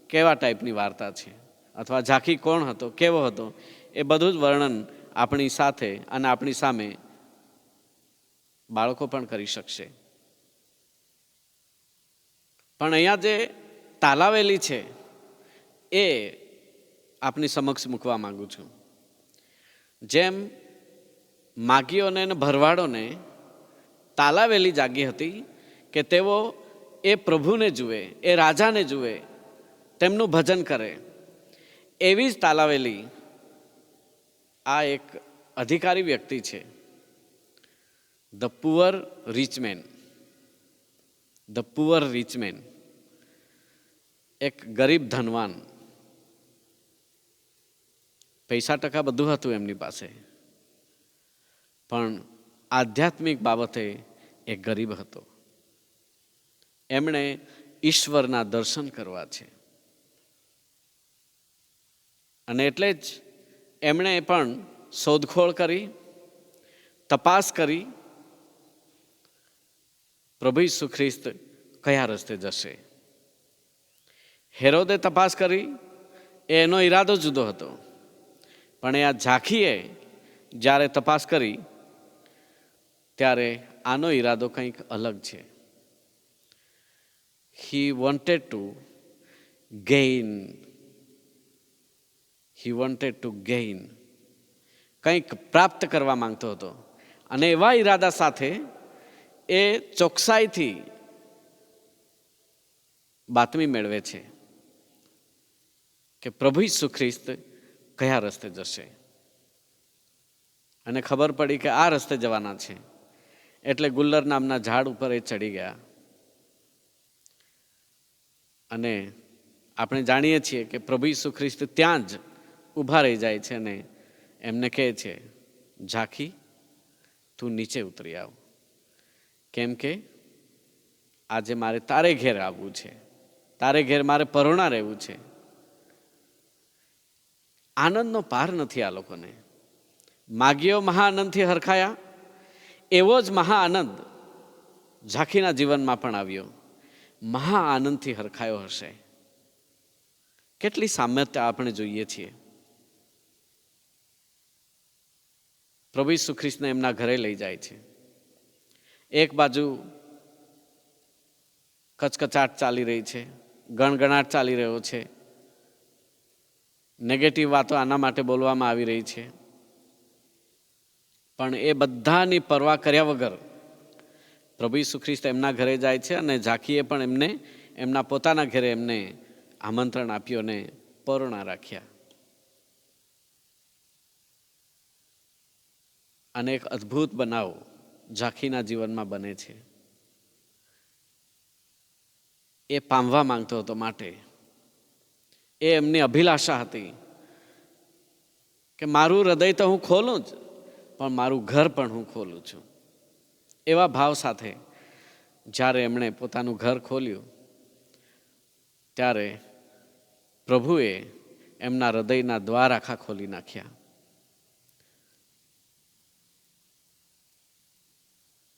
કેવા ટાઈપની વાર્તા છે, અથવા ઝાંખી કોણ હતો, કેવો હતો, એ બધું જ વર્ણન આપણી સાથે અને આપણી સામે બાળકો પણ કરી શકશે. પણ અહીંયા જે તાલાવેલી છે એ આપની સમક્ષ મૂકવા માંગુ છું. જેમ માગીઓને અને ભરવાડોને તાલાવેલી જાગી હતી કે તેઓ એ પ્રભુને જુએ, એ રાજાને જુએ, તેમનું ભજન કરે, એવી જ તાલાવેલી આ એક અધિકારી વ્યક્તિ છે, the poor rich main. The poor rich main, એક ગરીબ ધનવાન. પૈસા ટકા બધું હતું એમની પાસે, પણ આધ્યાત્મિક બાબતે એક ગરીબ હતો. એમણે ઈશ્વરના દર્શન કરવા છે, અને એટલે જ એમણે પણ શોધખોળ કરી, તપાસ કરી, પ્રભુ ઈસુ ખ્રિસ્ત કયા રસ્તે જશે. હેરોદે તપાસ કરી, એનો ઈરાદો જુદો હતો, પણ એ આ ઝાંખીએ જ્યારે તપાસ કરી ત્યારે આનો ઈરાદો કંઈક અલગ છે. He wanted to gain, he wanted to gain, કંઈક પ્રાપ્ત કરવા માંગતો હતો. અને એવા ઈરાદા સાથે એ ચોકસાઈથી બાતમી મેળવે છે કે પ્રભુ ઈસુ ખ્રિસ્ત કયા રસ્તે જશે. અને ખબર પડી કે આ રસ્તે જવાના છે. એટલે ગુલ્લર નામના ઝાડ ઉપર એ ચડી ગયા. અને આપણે જાણીએ છીએ કે પ્રભુ ઈસુ ખ્રિસ્ત ત્યાં જ ઊભા રહી જાય છે અને એમને કહે છે, ઝાંખી તું નીચે ઉતરી આવ, કેમ કે આજે મારે તારે ઘેર આવવું છે, તારે ઘેર મારે પરોણા રહેવું છે. આનંદનો પાર નથી આ લોકોને. માગીઓ મહાઆનંદથી હરખાયા, એવો જ મહાઆનંદ ઝાંખીના જીવનમાં પણ આવ્યો. મહાઆનંદથી હરખાયો હશે. કેટલી સામ્યતા આપણે જોઈએ છીએ. પ્રભુ ઈસુ ખ્રિસ્તને એમના ઘરે લઈ જાય છે. એક બાજુ કચકચાટ ચાલી રહી છે, ગણગણાટ ચાલી રહ્યો છે, નેગેટિવ વાતો આના માટે બોલવામાં આવી રહી છે. પણ એ બધાની પરવા કર્યા વગર પ્રભુ ઈસુ ખ્રિસ્ત એમના ઘરે જાય છે અને ઝાંખીએ પણ એમને એમના પોતાના ઘરે એમને આમંત્રણ આપ્યું અને પરોણા રાખ્યા. અને એક અદ્ભુત બનાવ ઝાંખીના જીવનમાં બને છે. એ પામવા માંગતો હતો, માટે એ એમની અભિલાષા હતી કે મારું હૃદય તો હું ખોલું જ, પણ મારું ઘર પણ હું ખોલું છું. એવા ભાવ સાથે જ્યારે એમણે પોતાનું ઘર ખોલ્યું ત્યારે પ્રભુએ એમના હૃદયના દ્વાર આખા ખોલી નાખ્યા.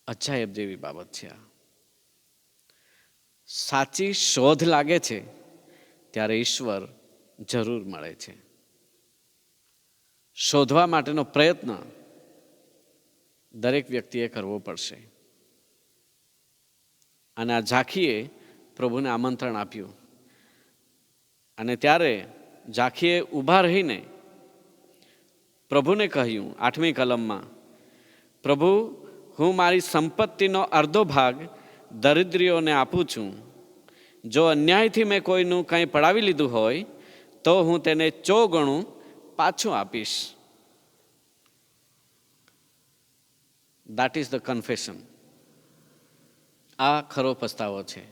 અજાયબ જેવી બાબત છે આ. સાચી શોધ લાગે છે ત્યારે ઈશ્વર જરૂર મળે છે. શોધવા માટેનો પ્રયત્ન દરેક વ્યક્તિએ કરવો પડશે. અને આ ઝાંખીએ પ્રભુને આમંત્રણ આપ્યું અને ત્યારે ઝાંખીએ ઊભા રહીને પ્રભુને કહ્યું 8મી કલમમાં, પ્રભુ, હું મારી સંપત્તિનો અડધો ભાગ દરિદ્રીઓને આપું છું. જો અન્યાયથી મેં કોઈનું કંઈ પડાવી લીધું હોય તો હું તેને 4 ગણું પાછું આપીશ. That is the confession. આ ખરો પસ્તાવો છે.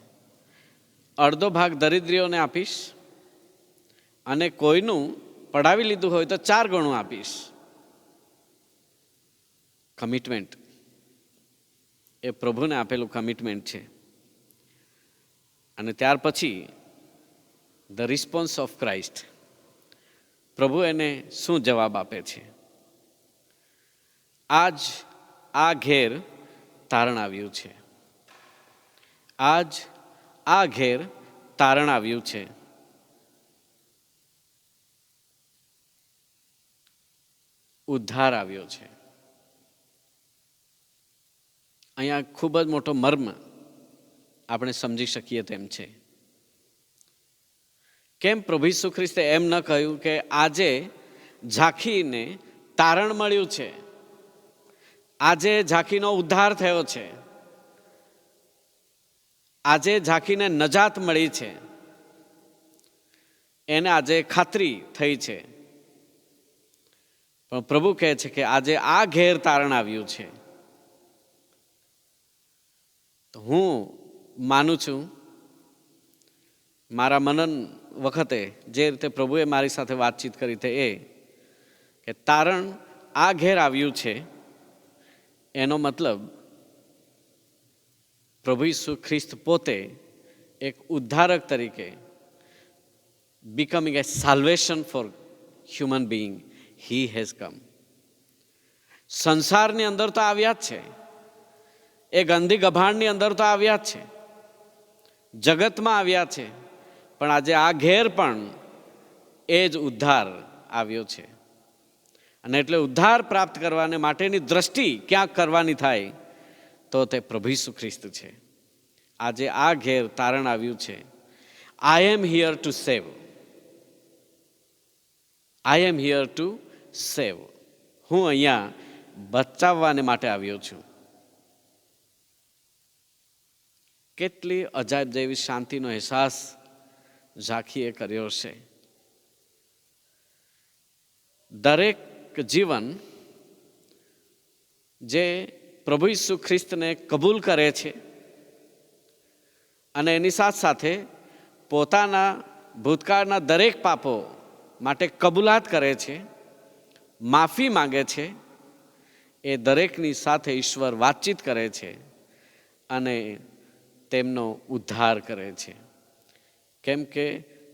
અડધો ભાગ દરિદ્રીઓને આપીશ અને કોઈનું પડાવી લીધું હોય તો 4 ગણું આપીશ. કમિટમેન્ટ. એ પ્રભુને આપેલું કમિટમેન્ટ છે. અને ત્યાર પછી ધ રિસ્પોન્સ ઓફ ક્રાઇસ્ટ. પ્રભુ એને શું જવાબ આપે છે? આજ આ ઘેર તારણ આવ્યું છે. આજ આ ઘેર તારણ આવ્યું છે. ઉદ્ધાર આવ્યો છે. અહીંયા ખૂબ જ મોટો મર્મ આપણે સમજી શકીએ તેમ છે. કેમ પ્રભુ ઈસુ ખ્રિસ્તે એમ ન કહ્યું કે આજે ઝાંખીને તારણ મળ્યું છે, આજે ઝાંખીનો ઉદ્ધાર થયો છે, આજે ઝાંખીને નજાત મળી છે, એને આજે ખાતરી થઈ છે. પણ પ્રભુ કહે છે કે આજે આ ઘેર તારણ આવ્યું છે. તો હું માનું છું, મારા મનન વખતે જે રીતે પ્રભુએ મારી સાથે વાતચીત કરી તે એ કે તારણ આ ઘેર આવ્યું છે, એનો મતલબ પ્રભુ ઈસુ ખ્રિસ્ત પોતે એક ઉદ્ધારક તરીકે becoming a salvation for human being, he has come. સંસારની અંદર તો આવ્યા જ છે, એ ગંદી ગભાણની અંદર તો આવ્યા જ છે, જગતમાં આવ્યા છે, પણ આજે આ ઘેર પણ એ જ ઉદ્ધાર આવ્યો છે. અને એટલે ઉદ્ધાર પ્રાપ્ત કરવાને માટેની દ્રષ્ટિ ક્યાંક કરવાની થાય તો તે પ્રભુ ઈસુ ખ્રિસ્ત છે. આજે આ ઘેર તારણ આવ્યું છે. I am here to save. I am here to save. હું અહીંયા બચાવવાને માટે આવ્યો છું. કેટલી અજાયબ જેવી શાંતિનો અહેસાસ ઝાંખીએ કર્યો છે. દરેક જીવન જે પ્રભુ ઈસુ ખ્રિસ્તને કબૂલ કરે છે અને એની સાથે સાથે પોતાના ભૂતકાળના દરેક પાપો માટે કબૂલાત કરે છે, માફી માંગે છે, એ દરેકની સાથે ઈશ્વર વાતચીત કરે છે અને તેમનો ઉદ્ધાર કરે છે. કેમ કે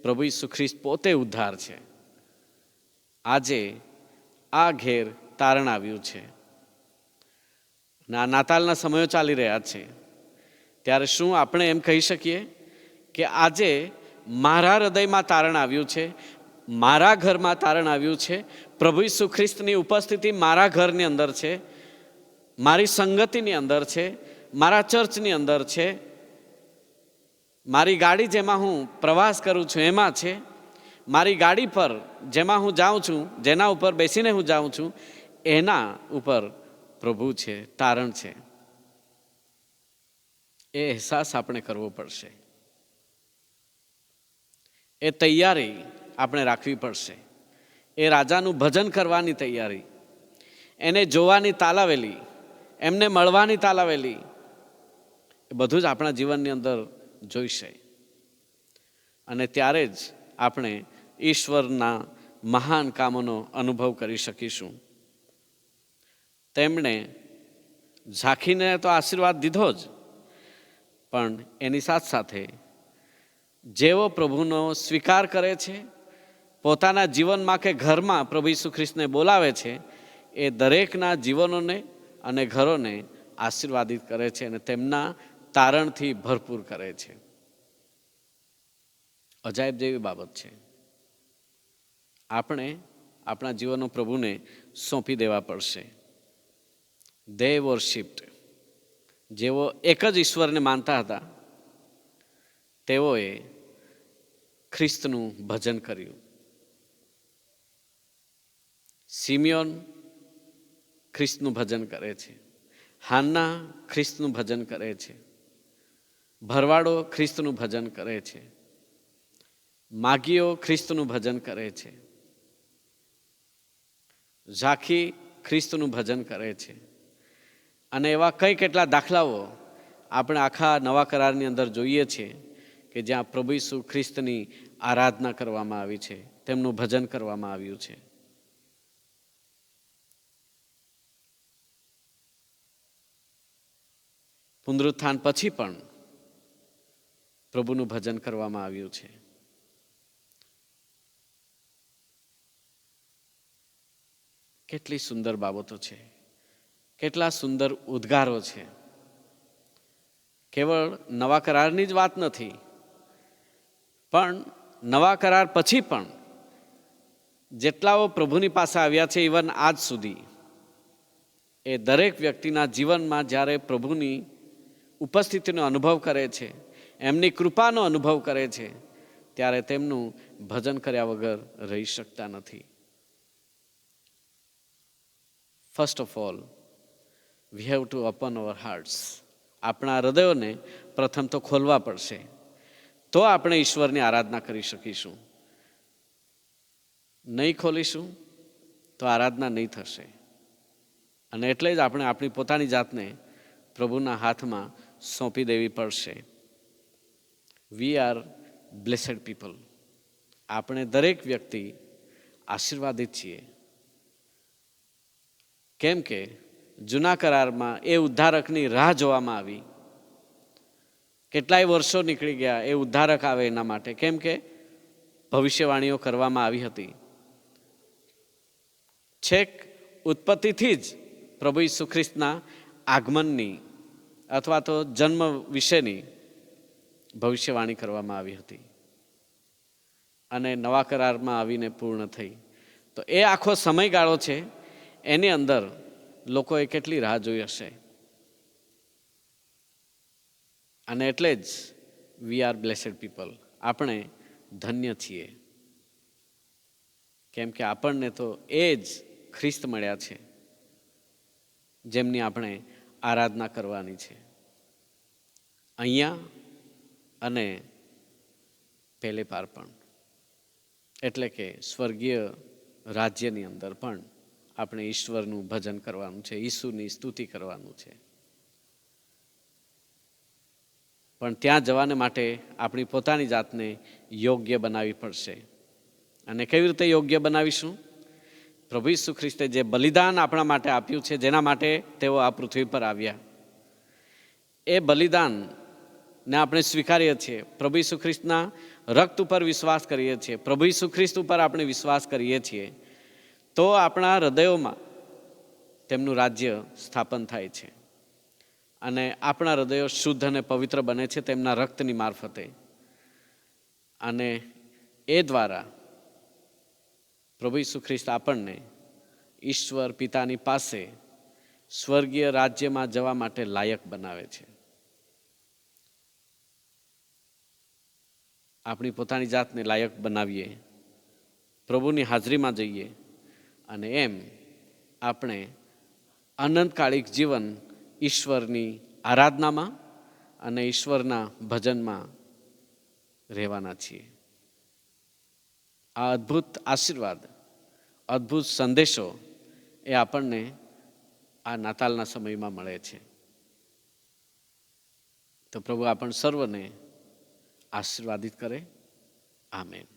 પ્રભુ ઈસુ ખ્રિસ્ત પોતે ઉદ્ધાર છે. આજે આ ઘેર તારણ આવ્યું છે અને આ નાતાલના સમયો ચાલી રહ્યા છે, ત્યારે શું આપણે એમ કહી શકીએ કે આજે મારા હૃદયમાં તારણ આવ્યું છે, મારા ઘરમાં તારણ આવ્યું છે, પ્રભુ ઈસુ ખ્રિસ્તની ઉપસ્થિતિ મારા ઘરની અંદર છે, મારી સંગતિની અંદર છે, મારા ચર્ચની અંદર છે, મારી ગાડી જેમાં હું પ્રવાસ કરું છું એમાં છે, મારી ગાડી પર જેમાં હું જાઉં છું, જેના ઉપર બેસીને હું જાઉં છું એના ઉપર પ્રભુ છે, તારણ છે. એ અહેસાસ આપણે કરવો પડશે, એ તૈયારી આપણે રાખવી પડશે, એ રાજાનું ભજન કરવાની તૈયારી, એને જોવાની તાલાવેલી, એમને મળવાની તાલાવેલી, એ બધું જ આપણા જીવનની અંદર જોઈશે. અને ત્યારે જ આપણે ઈશ્વરના મહાન કામોનો અનુભવ કરી શકીશું. તેમણે ઝાંખીને તો આશીર્વાદ દીધો જ, પણ એની સાથે સાથે જેવો પ્રભુનો સ્વીકાર કરે છે, પોતાના જીવનમાં કે ઘરમાં પ્રભુ ઈસુ ખ્રિસ્તને બોલાવે છે, એ દરેકના જીવનોને અને ઘરોને આશીર્વાદિત કરે છે અને તેમના તારણથી ભરપૂર કરે છે. અજાયબ જેવી બાબત છે. આપણે આપણા જીવનો પ્રભુને સોંપી દેવા પડશે. દે વર્શિપ્ડ, જેઓ એક જ ઈશ્વરને માનતા હતા, તેઓએ ખ્રિસ્તનું ભજન કર્યું. સિમિયોન ખ્રિસ્તનું ભજન કરે છે, હાન્ના ખ્રિસ્તનું ભજન કરે છે, ભરવાડો ખ્રિસ્તનું ભજન કરે છે, માગીઓ ખ્રિસ્તનું ભજન કરે છે, ઝાંખી ખ્રિસ્તનું ભજન કરે છે. અને એવા કઈ કેટલા દાખલાઓ આપણે આખા નવા કરારની અંદર જોઈએ છીએ કે જ્યાં પ્રભુ ઈસુ ખ્રિસ્તની આરાધના કરવામાં આવી છે, તેમનું ભજન કરવામાં આવ્યું છે. પુનરુત્થાન પછી પણ પ્રભુનું ભજન કરવામાં આવ્યું છે. કેટલી સુંદર બાબતો છે, કેટલા સુંદર ઉદ્ગારો છે. કેવળ નવા કરારની જ વાત નથી, પણ નવા કરાર પછી પણ જેટલાઓ પ્રભુની પાસે આવ્યા છે, ઇવન આજ સુધી, એ દરેક વ્યક્તિના જીવનમાં જ્યારે પ્રભુની ઉપસ્થિતિનો અનુભવ કરે છે, એમની કૃપાનો અનુભવ કરે છે, ત્યારે તેમનું ભજન કર્યા વગર રહી શકતા નથી. First of all, we have to open our hearts. આપણા હૃદયોને પ્રથમ તો ખોલવા પડશે, તો આપણે ઈશ્વરની આરાધના કરી શકીશું. નહીં ખોલીશું તો આરાધના નહીં થશે. અને એટલે જ આપણે આપણી પોતાની જાતને પ્રભુના હાથમાં સોંપી દેવી પડશે. We are બ્લેસડ people. આપણે દરેક વ્યક્તિ આશીર્વાદિત છીએ. કેમ કે જૂના કરારમાં એ ઉદ્ધારકની રાહ જોવામાં આવી. કેટલાય વર્ષો નીકળી ગયા એ ઉદ્ધારક આવે એના માટે, કેમ કે ભવિષ્યવાણીઓ કરવામાં આવી હતી. છેક ઉત્પત્તિથી જ પ્રભુ ઈસુ ખ્રિસ્તના આગમનની અથવા તો જન્મ વિશેની ભવિષ્યવાણી કરવામાં આવી હતી અને નવા કરારમાં આવીને પૂર્ણ થઈ. તો એ આખો સમયગાળો છે, એની અંદર લોકોએ કેટલી રાહ જોઈ હશે. અને એટલે જ વી આર બ્લેસડ પીપલ. આપણે ધન્ય છીએ, કેમ કે આપણને તો એ જ ખ્રિસ્ત મળ્યા છે જેમની આપણે આરાધના કરવાની છે, અહીંયા અને પહેલે પાર પણ, એટલે કે સ્વર્ગીય રાજ્યની અંદર પણ આપણે ઈશ્વરનું ભજન કરવાનું છે, ઈસુની સ્તુતિ કરવાનું છે. પણ ત્યાં જવાને માટે આપણી પોતાની જાતને યોગ્ય બનાવવી પડશે. અને કેવી રીતે યોગ્ય બનાવીશું? પ્રભુ ઈસુ ખ્રિસ્તે જે બલિદાન આપણા માટે આપ્યું છે, જેના માટે તેઓ આ પૃથ્વી પર આવ્યા, એ બલિદાનને આપણે સ્વીકારીએ છીએ. પ્રભુ ઈસુ ખ્રિસ્તના રક્ત ઉપર વિશ્વાસ કરીએ છીએ, પ્રભુ ઈસુ ખ્રિસ્ત ઉપર આપણે વિશ્વાસ કરીએ છીએ, તો આપણા હૃદયોમાં તેમનું રાજ્ય સ્થાપન થાય છે અને આપણા હૃદયો શુદ્ધ અને પવિત્ર બને છે તેમના રક્તની મારફતે. અને એ દ્વારા પ્રભુ ઈસુ ખ્રિસ્ત આપણને ઈશ્વર પિતાની પાસે સ્વર્ગીય રાજ્યમાં જવા માટે લાયક બનાવે છે. આપણી પોતાની જાતને લાયક બનાવીએ, પ્રભુની હાજરીમાં જઈએ અને એમ આપણે અનંતકાળિક જીવન ઈશ્વરની આરાધનામાં અને ઈશ્વરના ભજનમાં રહેવાના છીએ. આ અદ્ભુત આશીર્વાદ, અદ્ભુત સંદેશો એ આપણને આ નાતાલના સમયમાં મળે છે. તો પ્રભુ આપણ સર્વને આશીર્વાદિત કરે. આમેન.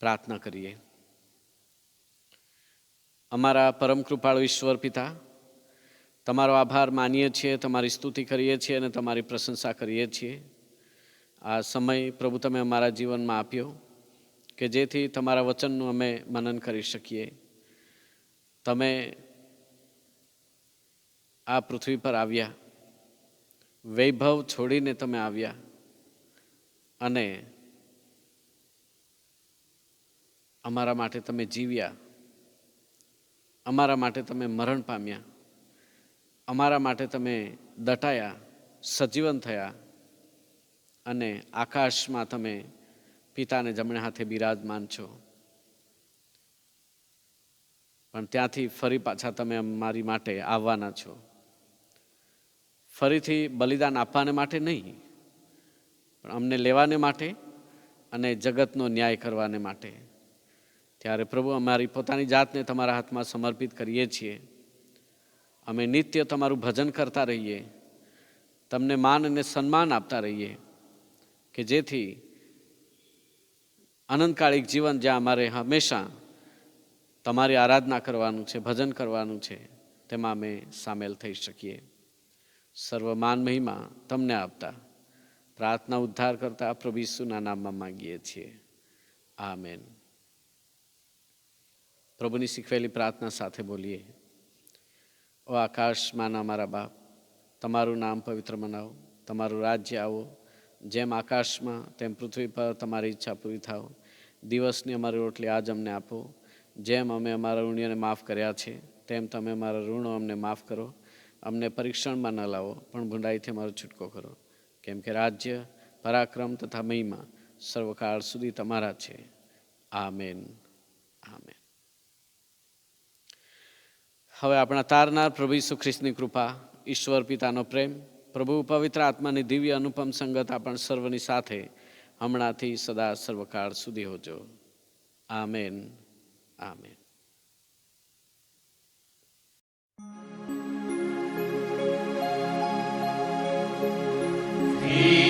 પ્રાર્થના કરીએ. અમારા પરમ કૃપાળુ ઈશ્વર પિતા, તમારો આભાર માનીએ છીએ, તમારી સ્તુતિ કરીએ છીએ અને તમારી પ્રશંસા કરીએ છીએ. આ સમય પ્રભુ તમે અમારા જીવનમાં આપ્યો કે જેથી તમારા વચનનું અમે મનન કરી શકીએ. તમે આ પૃથ્વી પર આવ્યા, વૈભવ છોડીને તમે આવ્યા અને અમારા માટે તમે જીવ્યા, અમારા માટે તમે મરણ પામ્યા, અમારા માટે તમે દટાયા, સજીવન થયા અને આકાશમાં તમે પિતાને જમણે હાથે બિરાજમાન છો. પણ ત્યાંથી ફરી પાછા તમે અમારી માટે આવવાના છો, ફરીથી બલિદાન આપવાને માટે નહીં, પણ અમને લેવાને માટે અને જગતનો ન્યાય કરવાને માટે. ત્યારે પ્રભુ અમારી પોતાની જાતને તમારા હાથમાં સમર્પિત કરીએ છીએ. અમે નિત્ય તમારું ભજન કરતા રહીએ, તમને માન અને સન્માન આપતા રહીએ કે જેથી અનંતકાળિક જીવન જ્યાં અમારે હંમેશા તમારી આરાધના કરવાનું છે, ભજન કરવાનું છે, તેમાં અમે સામેલ થઈ શકીએ. સર્વ માન મહિમા તમને આપતા પ્રાર્થના ઉદ્ધાર કરતા પ્રભુ ઈસુના નામમાં માંગીએ છીએ. આમેન. પ્રભુની શીખવેલી પ્રાર્થના સાથે બોલીએ. ઓ આકાશમાંના અમારા બાપ, તમારું નામ પવિત્ર મનાવો, તમારું રાજ્ય આવો, જેમ આકાશમાં તેમ પૃથ્વી પર તમારી ઈચ્છા પૂરી થાવ. દિવસની અમારી રોટલી આજ અમને આપો. જેમ અમે અમારા ઋણીઓને માફ કર્યા છે તેમ તમે અમારા ઋણો અમને માફ કરો. અમને પરીક્ષણમાં ન લાવો, પણ ભૂંડાઈથી અમારો છૂટકો કરો. કેમ કે રાજ્ય, પરાક્રમ તથા મહિમા સર્વકાળ સુધી તમારા છે. આમેન. આમેન. હવે આપણા તારનાર પ્રભુ ઈસુ ખ્રિસ્તની કૃપા, ઈશ્વર પિતાનો પ્રેમ, પ્રભુ પવિત્ર આત્માની દિવ્ય અનુપમ સંગત આપણ સર્વની સાથે હમણાંથી સદા સર્વકાળ સુધી હોજો. આમેન. આમેન. He